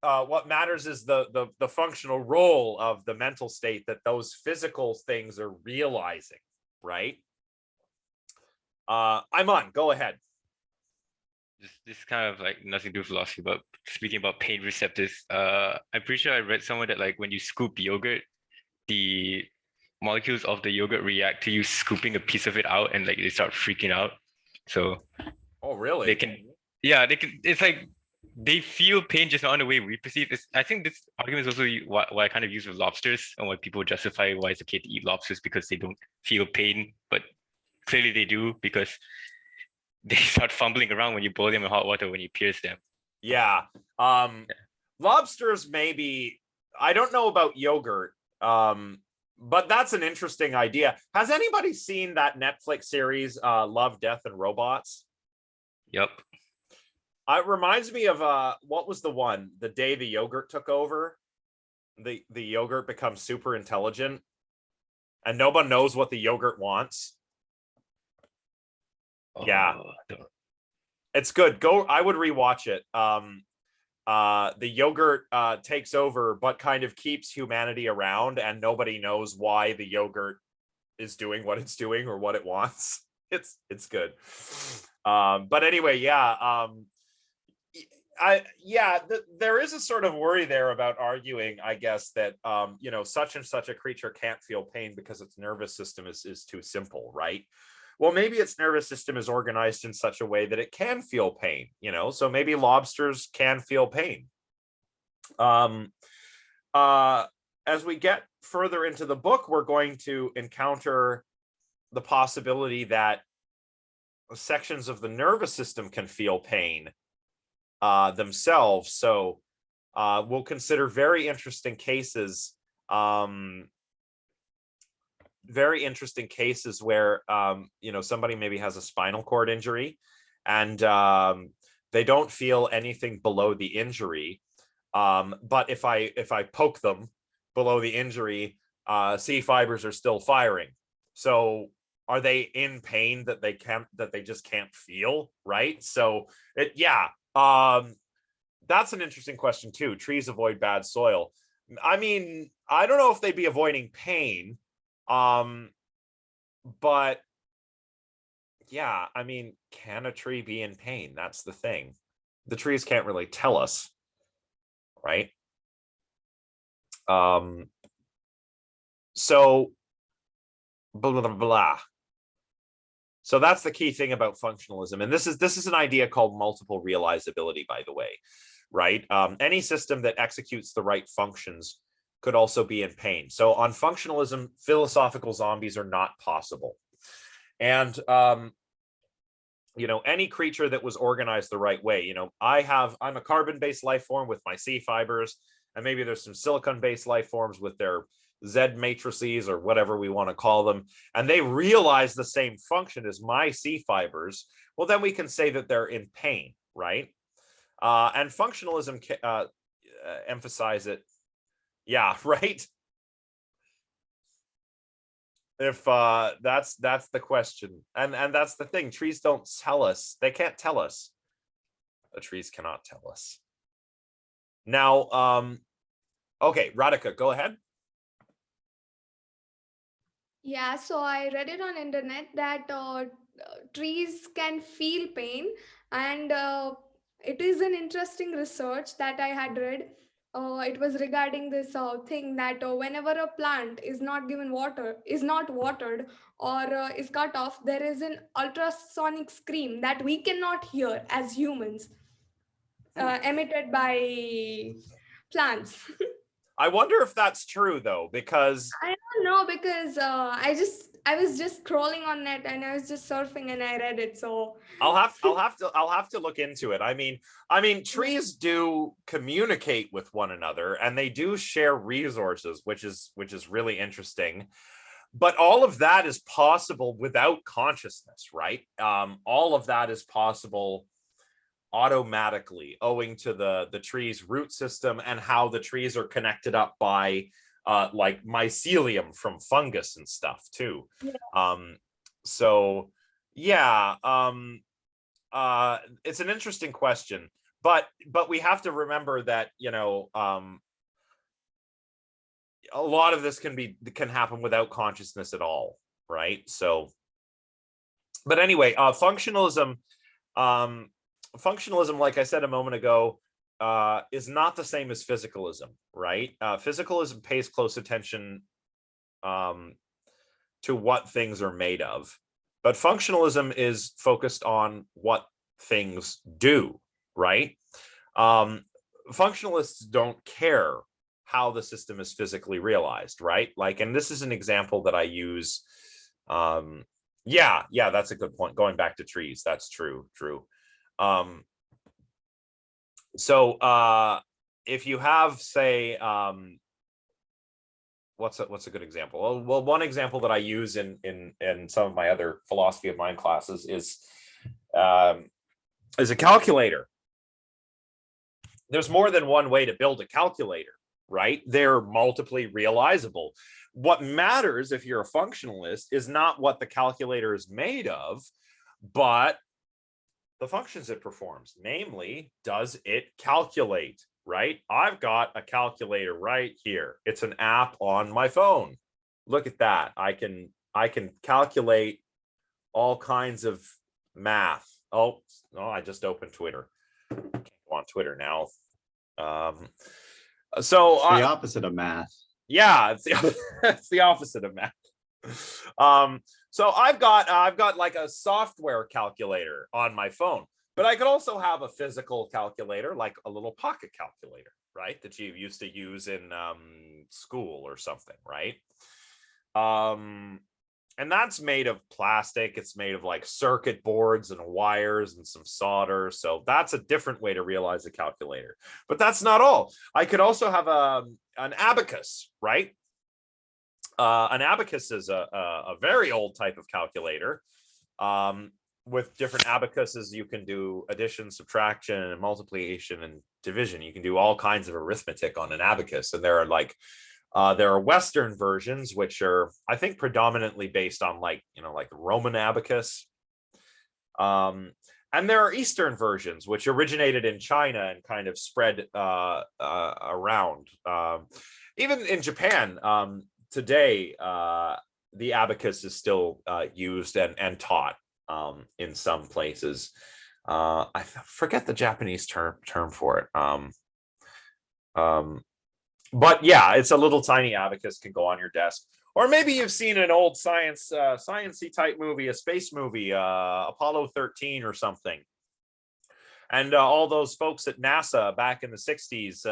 What matters is the functional role of the mental state that those physical things are realizing, right? I'm on. Go ahead. This kind of like nothing to do with philosophy, but speaking about pain receptors, I'm pretty sure I read somewhere that like when you scoop yogurt, the molecules of the yogurt react to you scooping a piece of it out, and like they start freaking out. So, oh really? They can, it's like they feel pain just not in the way we perceive it. I think this argument is also what I kind of use with lobsters, and why people justify why it's okay to eat lobsters, because they don't feel pain, but clearly they do, because they start fumbling around when you boil them in hot water, when you pierce them. Yeah. Lobsters, maybe. I don't know about yogurt, but that's an interesting idea. Has anybody seen that Netflix series, Love, Death, and Robots? Yep. It reminds me of what was the one? The Day the Yogurt Took Over. The yogurt becomes super intelligent, and no one knows what the yogurt wants. Yeah, it's good. I would rewatch it. the yogurt takes over, but kind of keeps humanity around, and nobody knows why the yogurt is doing what it's doing or what it wants. It's good. But anyway, yeah. There is a sort of worry there about arguing, I guess, that you know, such and such a creature can't feel pain because its nervous system is too simple, right? Well, maybe its nervous system is organized in such a way that it can feel pain, you know, so maybe lobsters can feel pain. As we get further into the book, we're going to encounter the possibility that sections of the nervous system can feel pain themselves. So we'll consider very interesting cases where you know, somebody maybe has a spinal cord injury and they don't feel anything below the injury, but if I poke them below the injury, C fibers are still firing. So are they in pain that they just can't feel, right? So that's an interesting question too. Trees avoid bad soil. I mean, I don't know if they'd be avoiding pain. But yeah, I mean, can a tree be in pain? That's the thing. The trees can't really tell us, right? So blah, blah, blah. So that's the key thing about functionalism. And this is an idea called multiple realizability, by the way, right? Any system that executes the right functions could also be in pain. So on functionalism, philosophical zombies are not possible. And you know, any creature that was organized the right way, you know, I'm a carbon-based life form with my C fibers, and maybe there's some silicon-based life forms with their Z matrices or whatever we want to call them, and they realize the same function as my C fibers. Well, then we can say that they're in pain, right? And functionalism emphasize it. Yeah, right. If that's the question, and that's the thing. Trees don't tell us. They can't tell us. The trees cannot tell us. Now, okay, Radhika, go ahead. Yeah, so I read it on internet that trees can feel pain, and it is an interesting research that I had read. It was regarding this thing that whenever a plant is not given water, is not watered, or is cut off, there is an ultrasonic scream that we cannot hear as humans, emitted by plants. I wonder if that's true though, because I don't know, because I was just scrolling on net and I was just surfing and I read it. So I'll have to look into it. I mean, trees do communicate with one another and they do share resources, which is really interesting. But all of that is possible without consciousness, right? All of that is possible automatically owing to the tree's root system and how the trees are connected up by like mycelium from fungus and stuff too. yeah. So yeah, it's an interesting question, but we have to remember that, you know, a lot of this can happen without consciousness at all, right? So, but anyway, functionalism, like I said a moment ago, is not the same as physicalism, right? Physicalism pays close attention to what things are made of, but functionalism is focused on what things do, right? Functionalists don't care how the system is physically realized, right? Like, and this is an example that I use. Yeah, that's a good point. Going back to trees, that's true. So if you have, say, what's a good example? Well, one example that I use in some of my other philosophy of mind classes is a calculator. There's more than one way to build a calculator, right? They're multiply realizable. What matters if you're a functionalist is not what the calculator is made of, but the functions it performs. Namely, does it calculate, right? I've got a calculator right here. It's an app on my phone. Look at that. I can calculate all kinds of math. Oh, no, I just opened Twitter. I can't go on Twitter now. So it's the opposite of math. Yeah, it's the opposite of math. So I've got like a software calculator on my phone, but I could also have a physical calculator, like a little pocket calculator, right? That you used to use in school or something, right? And that's made of plastic. It's made of like circuit boards and wires and some solder. So that's a different way to realize a calculator. But that's not all. I could also have an abacus, right? An abacus is a very old type of calculator. With different abacuses, you can do addition, subtraction, and multiplication and division. You can do all kinds of arithmetic on an abacus. And there are Western versions, which are, I think, predominantly based on like Roman abacus. And there are Eastern versions, which originated in China and kind of spread around. Even in Japan, today, the abacus is still used and taught in some places. I forget the Japanese term for it. But yeah, it's a little tiny abacus, can go on your desk. Or maybe you've seen an old sciencey type movie, a space movie, Apollo 13 or something. And all those folks at NASA back in the 60s,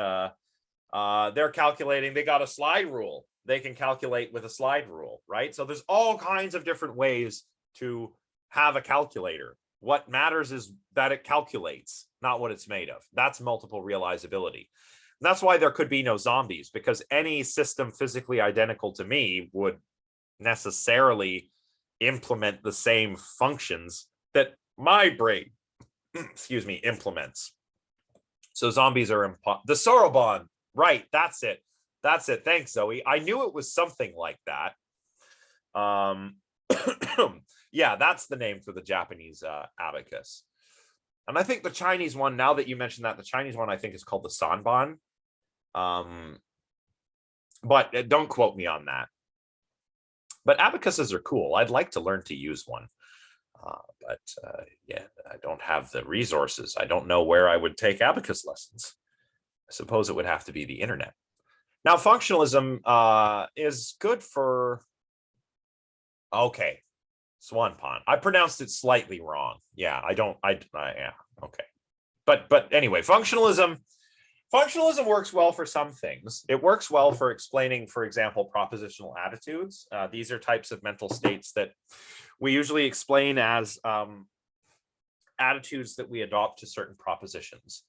they're calculating, they got a slide rule. They can calculate with a slide rule, right? So there's all kinds of different ways to have a calculator. What matters is that it calculates, not what it's made of. That's multiple realizability. And that's why there could be no zombies, because any system physically identical to me would necessarily implement the same functions that my brain, implements. So zombies are the Sorobon, right? That's it. Thanks, Zoe. I knew it was something like that. Yeah, that's the name for the Japanese abacus. And I think the Chinese one, now that you mentioned that, the Chinese one I think is called the Sanban. But don't quote me on that. But abacuses are cool. I'd like to learn to use one. But yeah, I don't have the resources. I don't know where I would take abacus lessons. I suppose it would have to be the internet. Now, functionalism is good for, okay, Swan Pond. I pronounced it slightly wrong. Yeah, yeah, okay. But anyway, functionalism works well for some things. It works well for explaining, for example, propositional attitudes. These are types of mental states that we usually explain as attitudes that we adopt to certain propositions.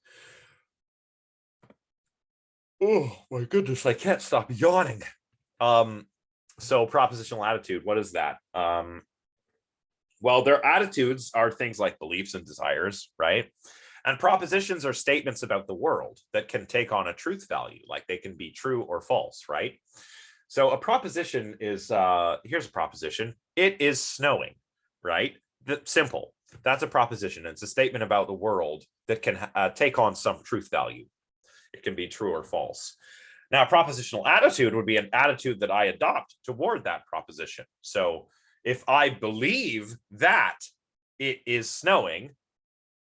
Oh my goodness, I can't stop yawning. So propositional attitude, what is that? Well, their attitudes are things like beliefs and desires, right? And propositions are statements about the world that can take on a truth value, like they can be true or false, right? So a proposition is, here's a proposition, it is snowing, right? Simple, that's a proposition. It's a statement about the world that can take on some truth value. It can be true or false. Now, a propositional attitude would be an attitude that I adopt toward that proposition. So if I believe that it is snowing,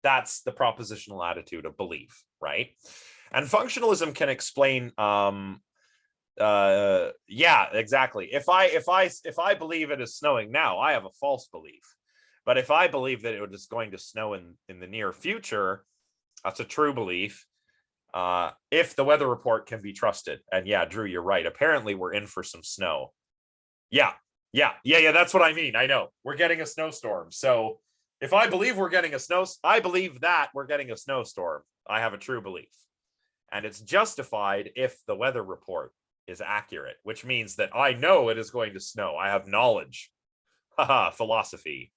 that's the propositional attitude of belief, right? And functionalism can explain, yeah, exactly. If I believe it is snowing now, I have a false belief. But if I believe that it is going to snow in the near future, that's a true belief. If the weather report can be trusted. And yeah, Drew, you're right. Apparently we're in for some snow. Yeah, that's what I mean. I know we're getting a snowstorm. So if I believe I believe that we're getting a snowstorm. I have a true belief. And it's justified if the weather report is accurate, which means that I know it is going to snow. I have knowledge. Haha, philosophy.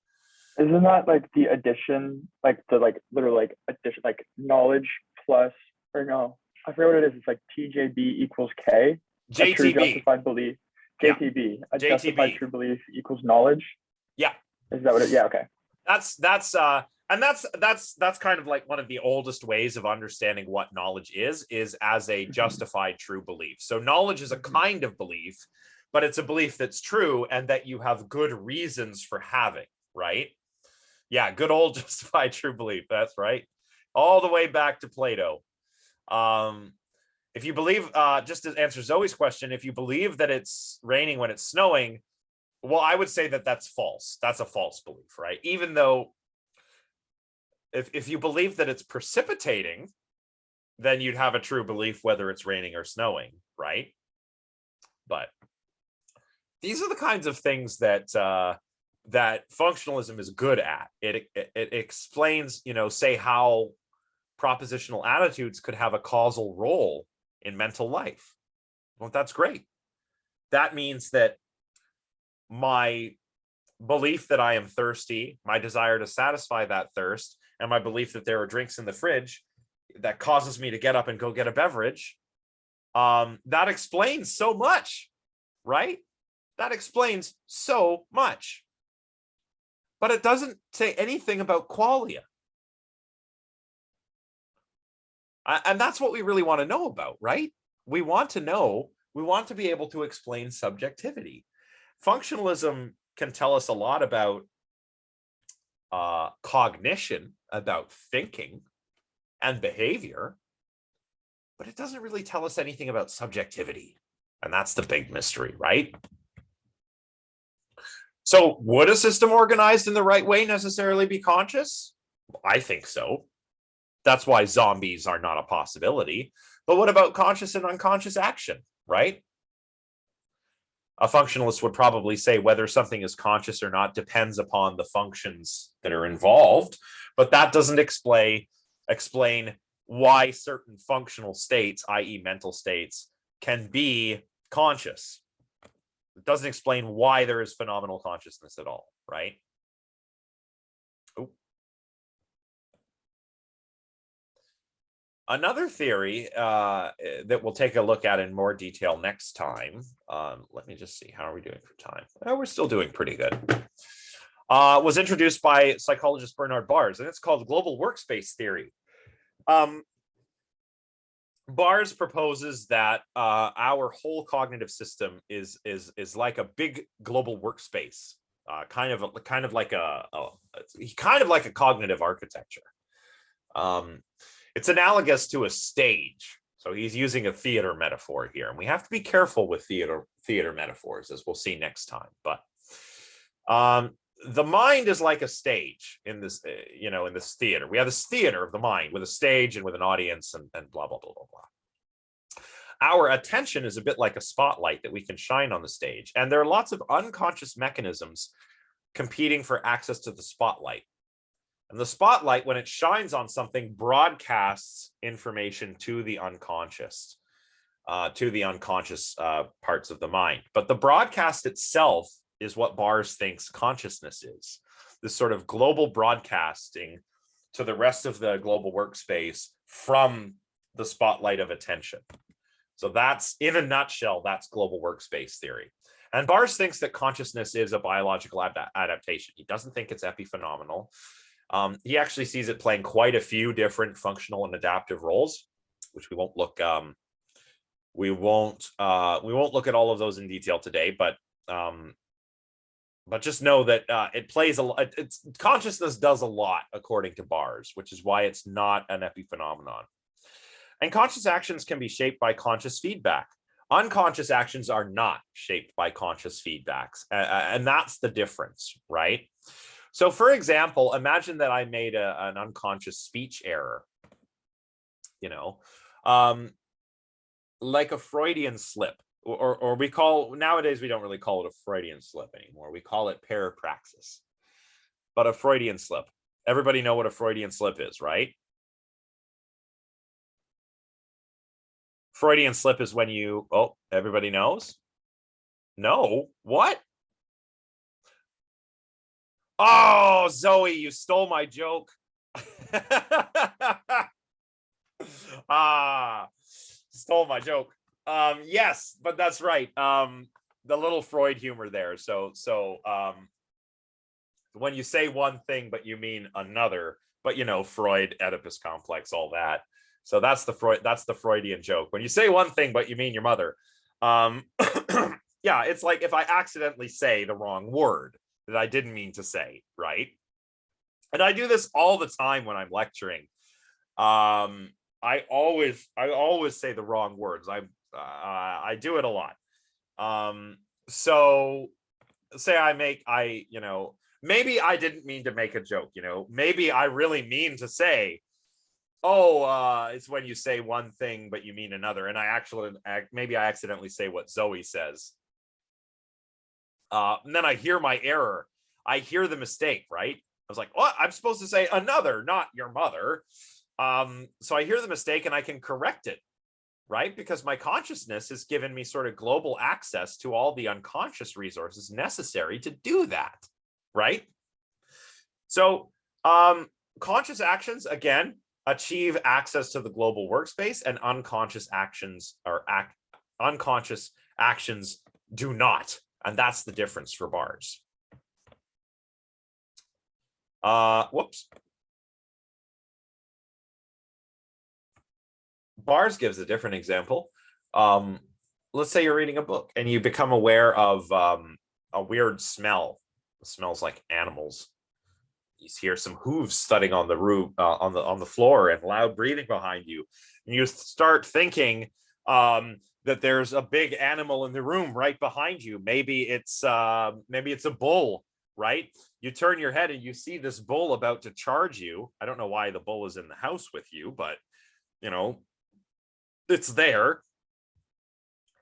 Isn't that like the addition, like the literally addition, like knowledge plus, or no, I forget what it is. It's like TJB equals K. JTB. A true justified belief. JTB. Yeah. A justified JTB. true belief equals knowledge. Yeah. Is that what it? Yeah. Okay. That's And that's kind of like one of the oldest ways of understanding what knowledge is as a justified true belief. So knowledge is a kind of belief, but it's a belief that's true and that you have good reasons for having, right? Yeah, good old justified true belief. That's right. All the way back to Plato. If you believe, just to answer Zoe's question, if you believe that it's raining when it's snowing, well, I would say that that's false. That's a false belief, right? Even though if you believe that it's precipitating, then you'd have a true belief whether it's raining or snowing, right? But these are the kinds of things that that functionalism is good at. It explains, say how propositional attitudes could have a causal role in mental life. Well, that's great. That means that my belief that I am thirsty, my desire to satisfy that thirst, and my belief that there are drinks in the fridge that causes me to get up and go get a beverage, that explains so much, right? That explains so much. But it doesn't say anything about qualia. And that's what we really want to know about, right? We want to be able to explain subjectivity. Functionalism can tell us a lot about cognition, about thinking and behavior, but it doesn't really tell us anything about subjectivity. And that's the big mystery, right? So would a system organized in the right way necessarily be conscious? I think so. That's why zombies are not a possibility. But what about conscious and unconscious action, right? A functionalist would probably say whether something is conscious or not depends upon the functions that are involved, but that doesn't explain why certain functional states, i.e. mental states, can be conscious. It doesn't explain why there is phenomenal consciousness at all, right? Another theory that we'll take a look at in more detail next time. Let me just see, how are we doing for time? Oh, we're still doing pretty good. Was introduced by psychologist Bernard Bars, and it's called global workspace theory. Bars proposes that our whole cognitive system is like a big global workspace, kind of like a cognitive architecture. It's analogous to a stage. So he's using a theater metaphor here, and we have to be careful with theater metaphors, as we'll see next time. But the mind is like a stage in this, in this theater. We have this theater of the mind with a stage and with an audience and blah, blah, blah, blah, blah. Our attention is a bit like a spotlight that we can shine on the stage. And there are lots of unconscious mechanisms competing for access to the spotlight. And the spotlight, when it shines on something, broadcasts information to the unconscious parts of the mind. But the broadcast itself is what Bars thinks consciousness is. This sort of global broadcasting to the rest of the global workspace from the spotlight of attention. So that's, in a nutshell, that's global workspace theory. And Bars thinks that consciousness is a biological adaptation. He doesn't think it's epiphenomenal. He actually sees it playing quite a few different functional and adaptive roles, which we won't look we won't look at all of those in detail today, but just know that it plays a lot. Consciousness does a lot according to Bars, which is why it's not an epiphenomenon. And conscious actions can be shaped by conscious feedback. Unconscious actions are not shaped by conscious feedbacks, and that's the difference, right? So, for example, imagine that I made an unconscious speech error, like a Freudian slip, or nowadays we don't really call it a Freudian slip anymore. We call it parapraxis, but a Freudian slip. Everybody know what a Freudian slip is, right? Freudian slip is when everybody knows? No, what? Oh, Zoe, you stole my joke. Stole my joke. Yes, but that's right. The little Freud humor there. So when you say one thing but you mean another. But you know, Freud, Oedipus complex, all that. So that's the Freudian joke. When you say one thing but you mean your mother. Yeah, it's like if I accidentally say the wrong word that I didn't mean to say, right? And I do this all the time when I'm lecturing. I always say the wrong words. I do it a lot. So say you know, maybe I didn't mean to make a joke, you know, maybe I really mean to say, oh, it's when you say one thing but you mean another, and maybe I accidentally say what Zoe says. And then I hear my error. I hear the mistake, right? I was like, what? I'm supposed to say another, not your mother. So I hear the mistake and I can correct it, right? Because my consciousness has given me sort of global access to all the unconscious resources necessary to do that, right? So conscious actions, again, achieve access to the global workspace, and unconscious actions unconscious actions do not. And that's the difference for bars. Whoops. Bars gives a different example. Let's say you're reading a book and you become aware of a weird smell. It smells like animals. You hear some hooves thudding on the roof, on the floor, and loud breathing behind you. And you start thinking that there's a big animal in the room right behind you. Maybe it's a bull, right? You turn your head and you see this bull about to charge you. I don't know why the bull is in the house with you, but you know, it's there.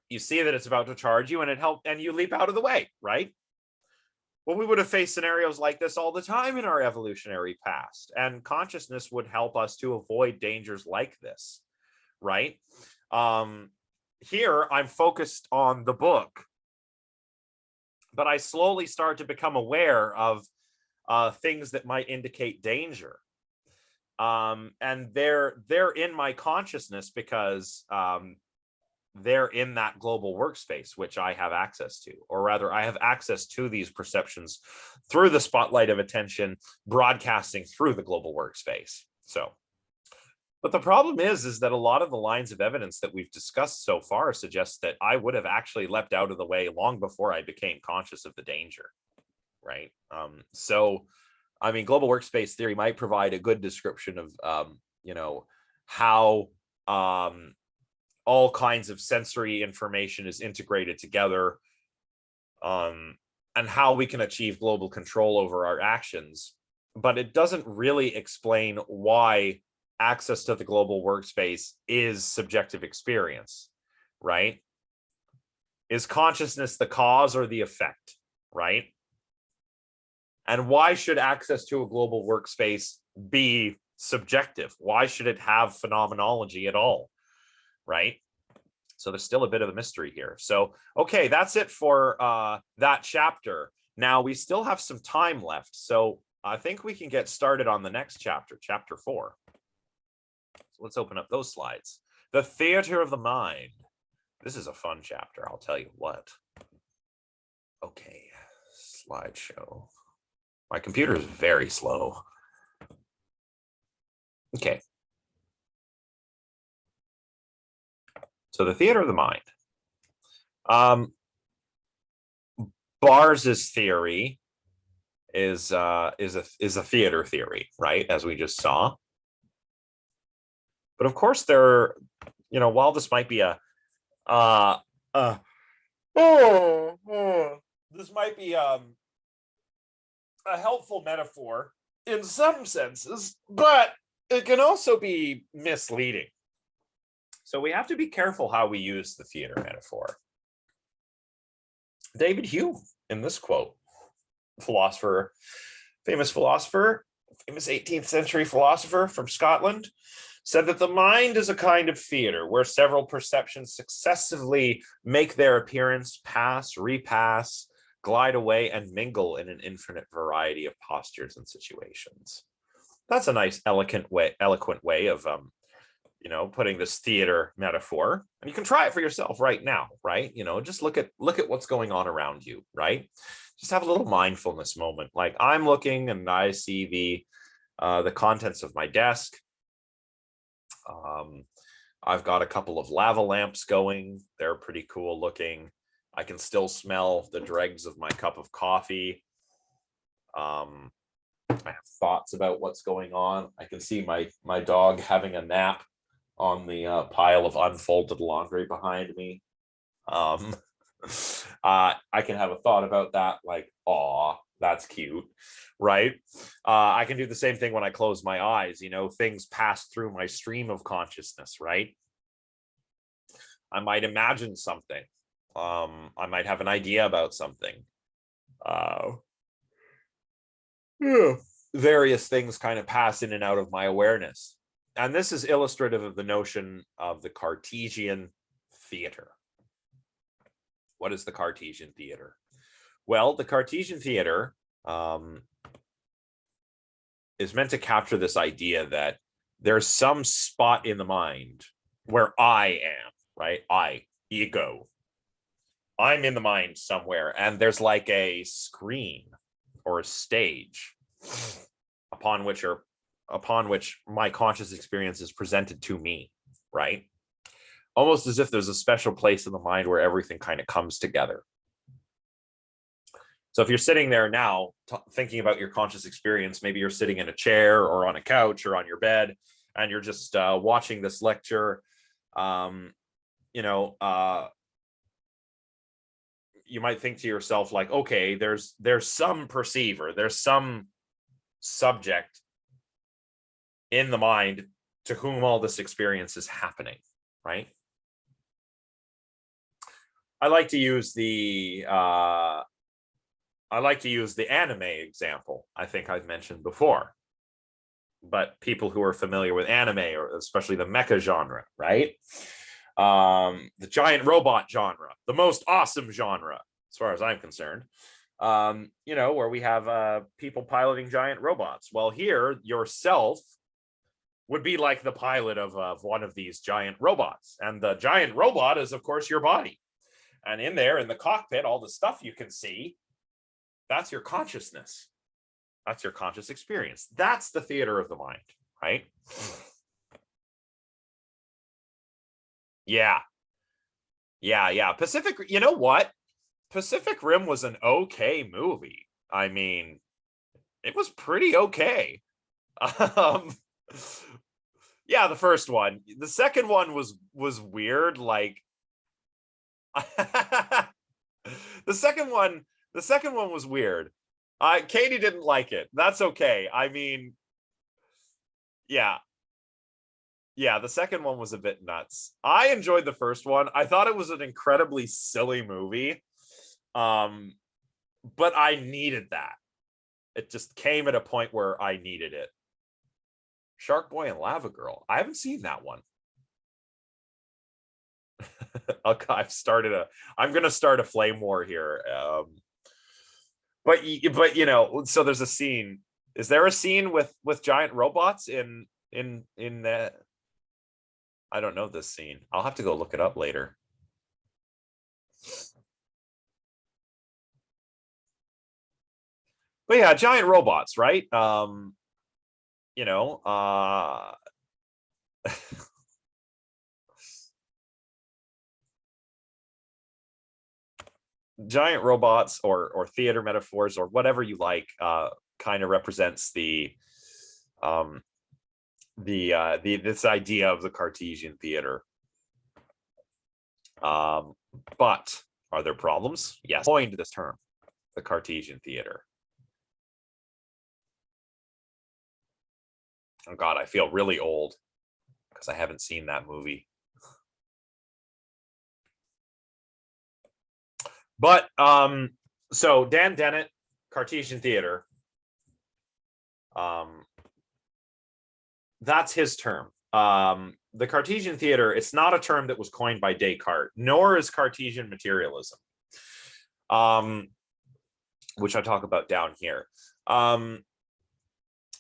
You see that it's about to charge you, and you leap out of the way, right? Well, we would have faced scenarios like this all the time in our evolutionary past, and consciousness would help us to avoid dangers like this, right? Here, I'm focused on the book, but I slowly start to become aware of things that might indicate danger. And they're in my consciousness because they're in that global workspace, which I have access to, or rather I have access to these perceptions through the spotlight of attention broadcasting through the global workspace. So, but the problem is that a lot of the lines of evidence that we've discussed so far suggest that I would have actually leapt out of the way long before I became conscious of the danger, right? So, I mean, global workspace theory might provide a good description of, you know, how all kinds of sensory information is integrated together, and how we can achieve global control over our actions. But it doesn't really explain why access to the global workspace is subjective experience, right? Is consciousness the cause or the effect, right? And why should access to a global workspace be subjective? Why should it have phenomenology at all, right? So there's still a bit of a mystery here. So, okay, that's it for that chapter. Now we still have some time left. So I think we can get started on the next chapter, chapter 4. So let's open up those slides. The theater of the mind. This is a fun chapter, I'll tell you what. Okay, slideshow. My computer is very slow. Okay. So the theater of the mind. Bars's theory is a theater theory, right? As we just saw. But of course, while this might be this might be a helpful metaphor in some senses, but it can also be misleading. So we have to be careful how we use the theater metaphor. David Hume, in this quote, famous 18th century philosopher from Scotland, said that the mind is a kind of theater where several perceptions successively make their appearance, pass, repass, glide away, and mingle in an infinite variety of postures and situations. That's a nice, eloquent way of putting this theater metaphor, and you can try it for yourself right now, right? Just look at what's going on around you, right? Just have a little mindfulness moment. Like, I'm looking and I see the contents of my desk. I've got a couple of lava lamps going. They're pretty cool looking. I can still smell the dregs of my cup of coffee. I have thoughts about what's going on. I can see my dog having a nap on the pile of unfolded laundry behind me. I can have a thought about that, like, aw, that's cute, right? I can do the same thing when I close my eyes. Things pass through my stream of consciousness, right? I might imagine something. I might have an idea about something. Various things kind of pass in and out of my awareness. And this is illustrative of the notion of the Cartesian theater. What is the Cartesian theater? Well, the Cartesian theater is meant to capture this idea that there's some spot in the mind where I am, right? Ego. I'm in the mind somewhere, and there's like a screen or a stage upon which my conscious experience is presented to me, right? Almost as if there's a special place in the mind where everything kind of comes together. So if you're sitting there now thinking about your conscious experience, maybe you're sitting in a chair or on a couch or on your bed, and you're just watching this lecture. You might think to yourself, like, okay, there's some perceiver, there's some subject in the mind to whom all this experience is happening, right? I like to use the anime example. I think I've mentioned before, but people who are familiar with anime, or especially the mecha genre, right? The giant robot genre, the most awesome genre, as far as I'm concerned. Where we have people piloting giant robots. Well, here, yourself would be like the pilot of one of these giant robots. And the giant robot is, of course, your body. And in there, in the cockpit, all the stuff you can see, that's your consciousness. That's your conscious experience. That's the theater of the mind, right? Yeah. Pacific, you know what? Pacific Rim was an okay movie. I mean, it was pretty okay. Yeah, the first one. The second one was weird. Like, the second one was weird. Katie didn't like it. That's okay. I mean, yeah, the second one was a bit nuts. I enjoyed the first one. I thought it was an incredibly silly movie. But I needed that. It just came at a point where I needed it. Shark Boy and Lava Girl. I haven't seen that one. I'm gonna start a flame war here. But so there's a scene. Is there a scene with giant robots in that? I don't know this scene. I'll have to go look it up later. But yeah, giant robots, right? Giant robots or theater metaphors or whatever you like kind of represents this idea of the Cartesian theater. But are there problems? Yes. Coined this term, the Cartesian theater. Oh God, I feel really old because I haven't seen that movie. But so Dan Dennett, Cartesian theater. That's his term. The Cartesian theater, it's not a term that was coined by Descartes, nor is Cartesian materialism, which I talk about down here.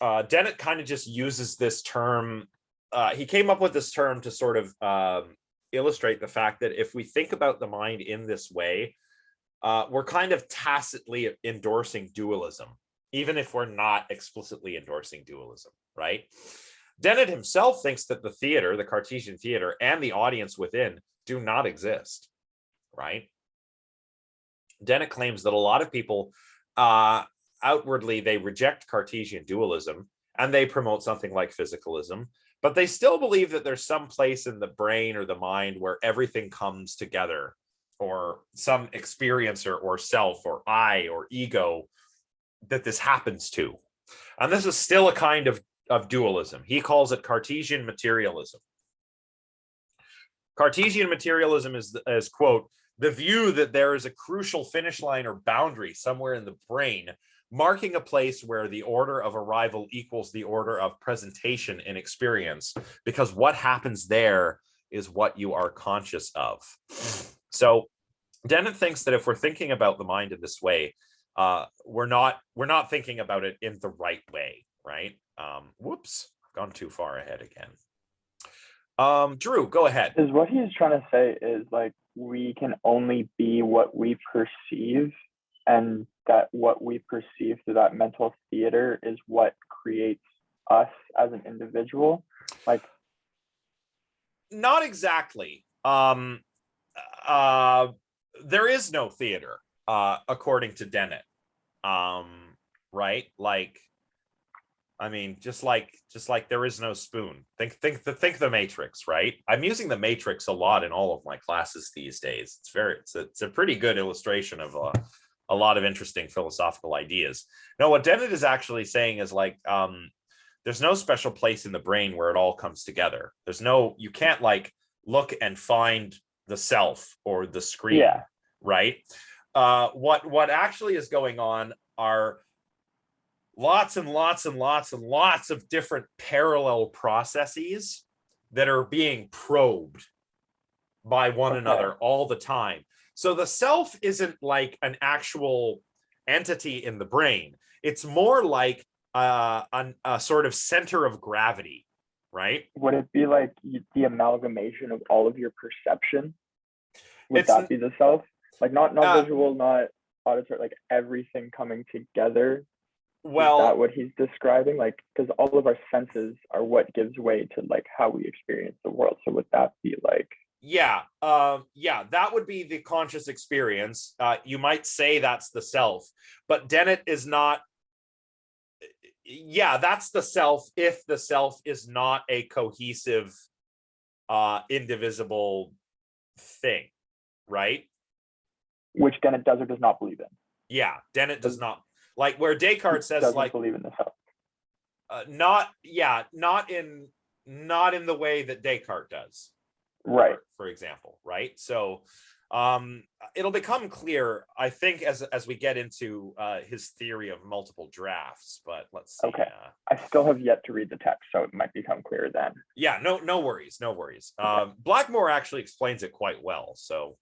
Dennett kind of just uses this term he came up with this term to sort of illustrate the fact that if we think about the mind in this way, we're kind of tacitly endorsing dualism, even if we're not explicitly endorsing dualism, right? Dennett himself thinks that the theater, the Cartesian theater, and the audience within do not exist, right? Dennett claims that a lot of people, outwardly, they reject Cartesian dualism and they promote something like physicalism, but they still believe that there's some place in the brain or the mind where everything comes together, or some experiencer or self or I or ego that this happens to. And this is still a kind of dualism. He calls it Cartesian materialism. Cartesian materialism is, quote, the view that there is a crucial finish line or boundary somewhere in the brain, marking a place where the order of arrival equals the order of presentation in experience, because what happens there is what you are conscious of. So Dennett thinks that if we're thinking about the mind in this way, we're not thinking about it in the right way, right? Whoops, I've gone too far ahead again. Drew, go ahead. Is what he's trying to say is like we can only be what we perceive, and that what we perceive through that mental theater is what creates us as an individual? Like, not exactly. There is no theater, according to Dennett. Right? Like, I mean, just like there is no spoon. Think the Matrix, right? I'm using the Matrix a lot in all of my classes these days. It's a pretty good illustration of a lot of interesting philosophical ideas. No, what Dennett is actually saying is like, there's no special place in the brain where it all comes together. You can't like look and find the self or the screen, right? What actually is going on are lots and lots and lots and lots of different parallel processes that are being probed by one another all the time. So the self isn't like an actual entity in the brain. It's more like a sort of center of gravity, right? Would it be like the amalgamation of all of your perception? Would that be the self? Like not visual, not auditory, like everything coming together. Well, is that what he's describing? Like, because all of our senses are what gives way to like how we experience the world. So would that be like? Yeah, that would be the conscious experience. You might say that's the self, but Dennett is not. Yeah, that's the self if the self is not a cohesive, indivisible thing, right? Which Dennett does or does not believe in. Yeah, Dennett does not. Like where Descartes says, doesn't like, believe in the self. Not in the way that Descartes does, right? For example, right? So, it'll become clear, I think, as we get into his theory of multiple drafts. But let's see. Okay, I still have yet to read the text, so it might become clearer then. Yeah, no worries. Okay. Blackmore actually explains it quite well. So,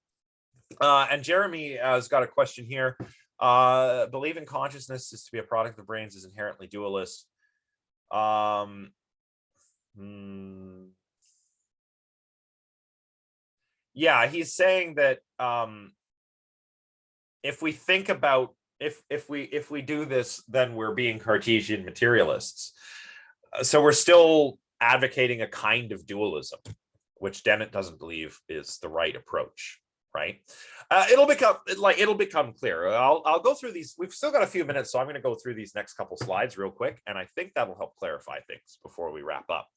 and Jeremy has got a question here. Believing consciousness is to be a product of the brains is inherently dualist. Yeah, he's saying that if we think about if we do this, then we're being Cartesian materialists. So we're still advocating a kind of dualism, which Dennett doesn't believe is the right approach. Right. It'll become clear. I'll go through these. We've still got a few minutes, so I'm going to go through these next couple slides real quick, and I think that'll help clarify things before we wrap up.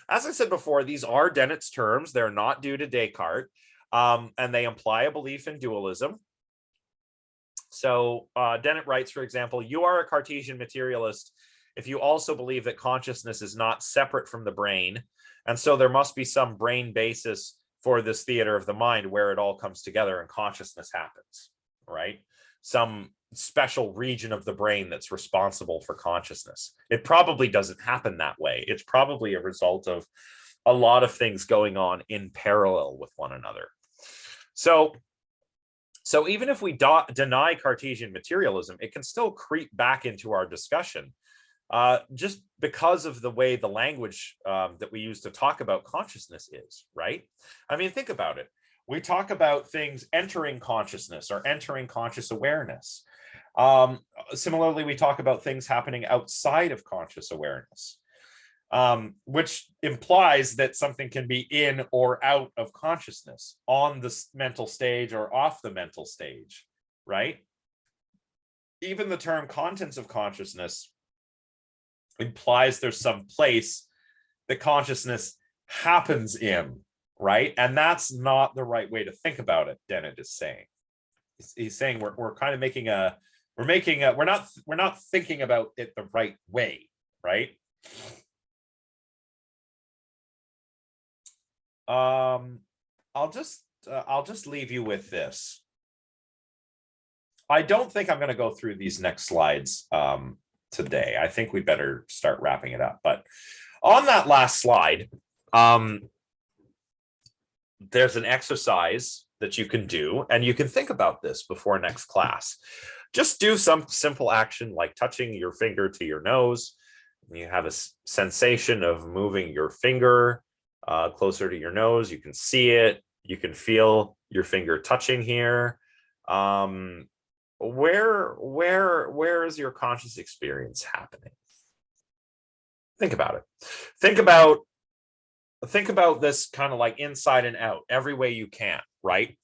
As I said before, these are Dennett's terms. They're not due to Descartes, and they imply a belief in dualism. So Dennett writes, for example, you are a Cartesian materialist if you also believe that consciousness is not separate from the brain, and so there must be some brain basis for this theater of the mind where it all comes together and consciousness happens, right? Some special region of the brain that's responsible for consciousness. It probably doesn't happen that way. It's probably a result of a lot of things going on in parallel with one another. So even if we deny Cartesian materialism, it can still creep back into our discussion, just because of the way the language that we use to talk about consciousness is, right? I mean, think about it. We talk about things entering consciousness or entering conscious awareness. Similarly, we talk about things happening outside of conscious awareness, which implies that something can be in or out of consciousness, on the mental stage or off the mental stage, right? Even the term contents of consciousness implies there's some place that consciousness happens in, right? And that's not the right way to think about it, Dennett is saying. He's saying we're kind of making a, we're not thinking about it the right way, right? I'll just leave you with this. I don't think I'm going to go through these next slides today. I think we better start wrapping it up. But on that last slide, there's an exercise that you can do, and you can think about this before next class. Just do some simple action like touching your finger to your nose. You have a sensation of moving your finger closer to your nose. You can see it. You can feel your finger touching here. Where is your conscious experience happening? Think about it. Think about this kind of like inside and out, every way you can, right?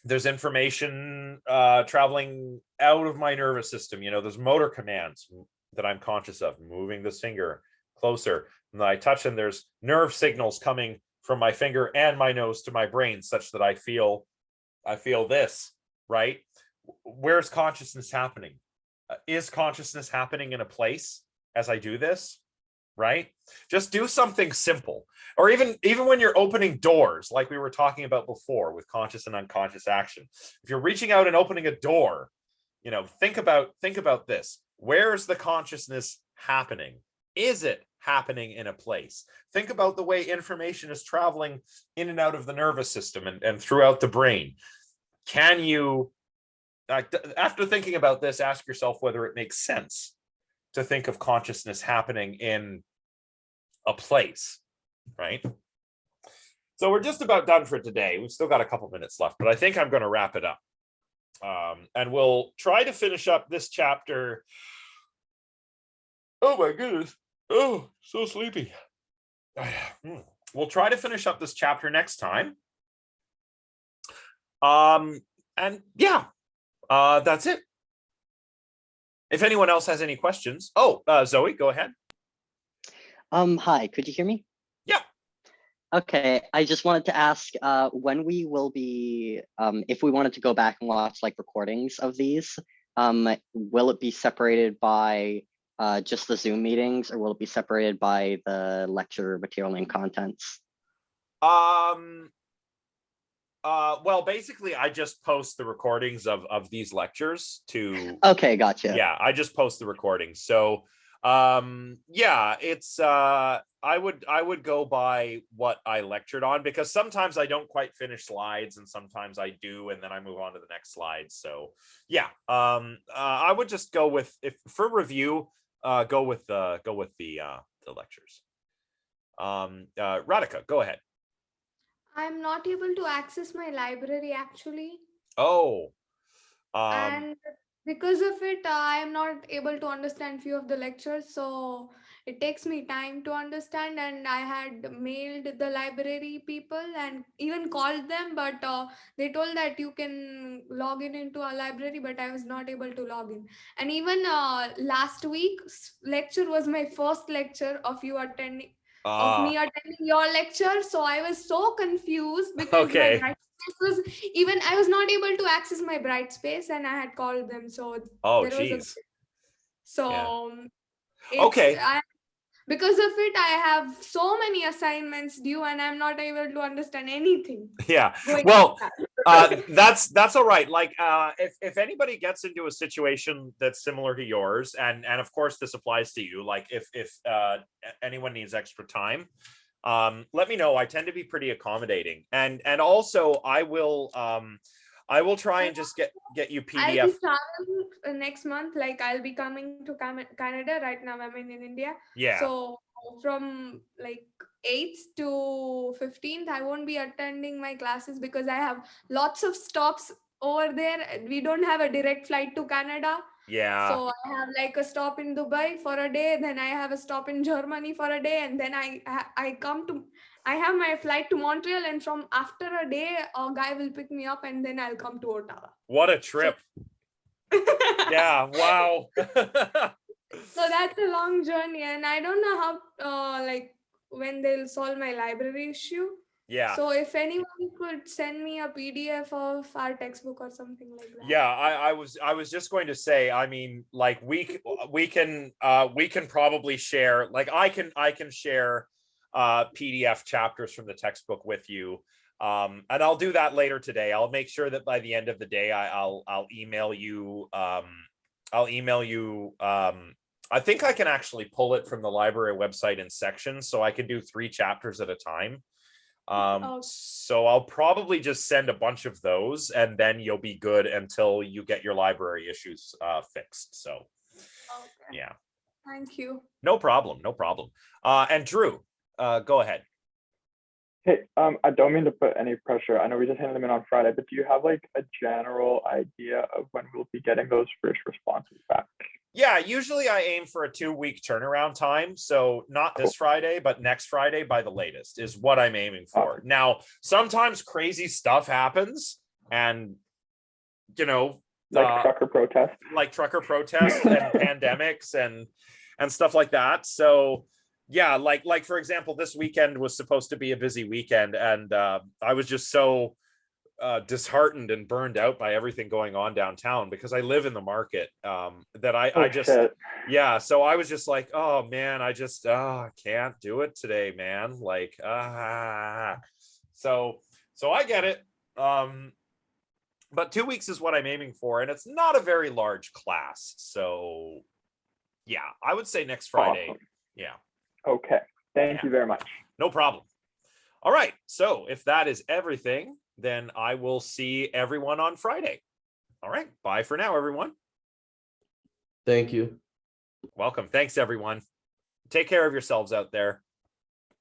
There's information traveling out of my nervous system. You know, there's motor commands that I'm conscious of, moving this finger closer. And I touch, and there's nerve signals coming from my finger and my nose to my brain, such that I feel this, right? Where's consciousness happening? Is consciousness happening in a place as I do this, right? Just do something simple. Or even when you're opening doors, like we were talking about before with conscious and unconscious action. If you're reaching out and opening a door, you know, think about this. Where's the consciousness happening? Is it happening in a place? Think about the way information is traveling in and out of the nervous system and throughout the brain. Can you, after thinking about this, ask yourself whether it makes sense to think of consciousness happening in a place, right? So we're just about done for today. We've still got a couple minutes left, but I think I'm going to wrap it up. And we'll try to finish up this chapter. Oh my goodness. Oh, so sleepy. We'll try to finish up this chapter next time. And yeah, that's it. If anyone else has any questions. Oh, Zoe, go ahead. Hi, could you hear me? Yeah. Okay, I just wanted to ask when we will be, if we wanted to go back and watch like recordings of these, will it be separated by just the Zoom meetings, or will it be separated by the lecture material and contents? Well, basically, I just post the recordings of these lectures to. Okay, gotcha. Yeah, I just post the recordings. So, yeah, it's I would go by what I lectured on, because sometimes I don't quite finish slides and sometimes I do, and then I move on to the next slide. So, yeah, I would just go with, if for review, go with the lectures. Radhika, go ahead. I'm not able to access my library actually. Oh. And because of it, I am not able to understand few of the lectures. So it takes me time to understand. And I had mailed the library people and even called them, but they told that you can log in into a library, but I was not able to log in. And even last week's lecture was my first lecture of you attending. Of me attending your lecture, so I was so confused because my Brightspace was, even I was not able to access my Brightspace, and I had called them. So because of it, I have so many assignments due, and I'm not able to understand anything. Yeah, well, that's all right. Like, if anybody gets into a situation that's similar to yours, and of course this applies to you, like if anyone needs extra time, let me know. I tend to be pretty accommodating, and also I will I will try and just get you I'll PDF. be traveling next month. Like I'll be coming to Canada right now. I'm in India. Yeah. So from like 8th to 15th, I won't be attending my classes because I have lots of stops over there. We don't have a direct flight to Canada. Yeah. So I have like a stop in Dubai for a day, then I have a stop in Germany for a day, and then I have my flight to Montreal, and from after a day, a guy will pick me up, and then I'll come to Ottawa. What a trip. So, yeah, wow. so that's a long journey, and I don't know how like when they'll solve my library issue. Yeah. So if anyone could send me a PDF of our textbook or something like that. Yeah, I was just going to say, I mean, like we can probably share, like I can share PDF chapters from the textbook with you. And I'll do that later today. I'll make sure that by the end of the day I'll email you I think I can actually pull it from the library website in sections, so I can do 3 chapters at a time. So I'll probably just send a bunch of those, and then you'll be good until you get your library issues fixed. So yeah, thank you. No problem. And Drew, go ahead. Hey, I don't mean to put any pressure. I know we just handed them in on Friday, but do you have like a general idea of when we'll be getting those first responses back? Yeah, usually I aim for a 2-week turnaround time. So not this Friday, but next Friday by the latest is what I'm aiming for. Now, sometimes crazy stuff happens, and like trucker protests and pandemics and stuff like that. So yeah, like for example, this weekend was supposed to be a busy weekend, and I was just so disheartened and burned out by everything going on downtown, because I live in the market, that I just shit. Yeah, so I was just like, oh man, I can't do it today, man. Like so I get it, but 2 weeks is what I'm aiming for, and it's not a very large class, so yeah, I would say next Friday. Awesome. Yeah, okay, thank you very much. no problem. All right, so if that is everything, then I will see everyone on Friday. All right, bye for now, everyone. Thank you. Welcome. Thanks, everyone. Take care of yourselves out there.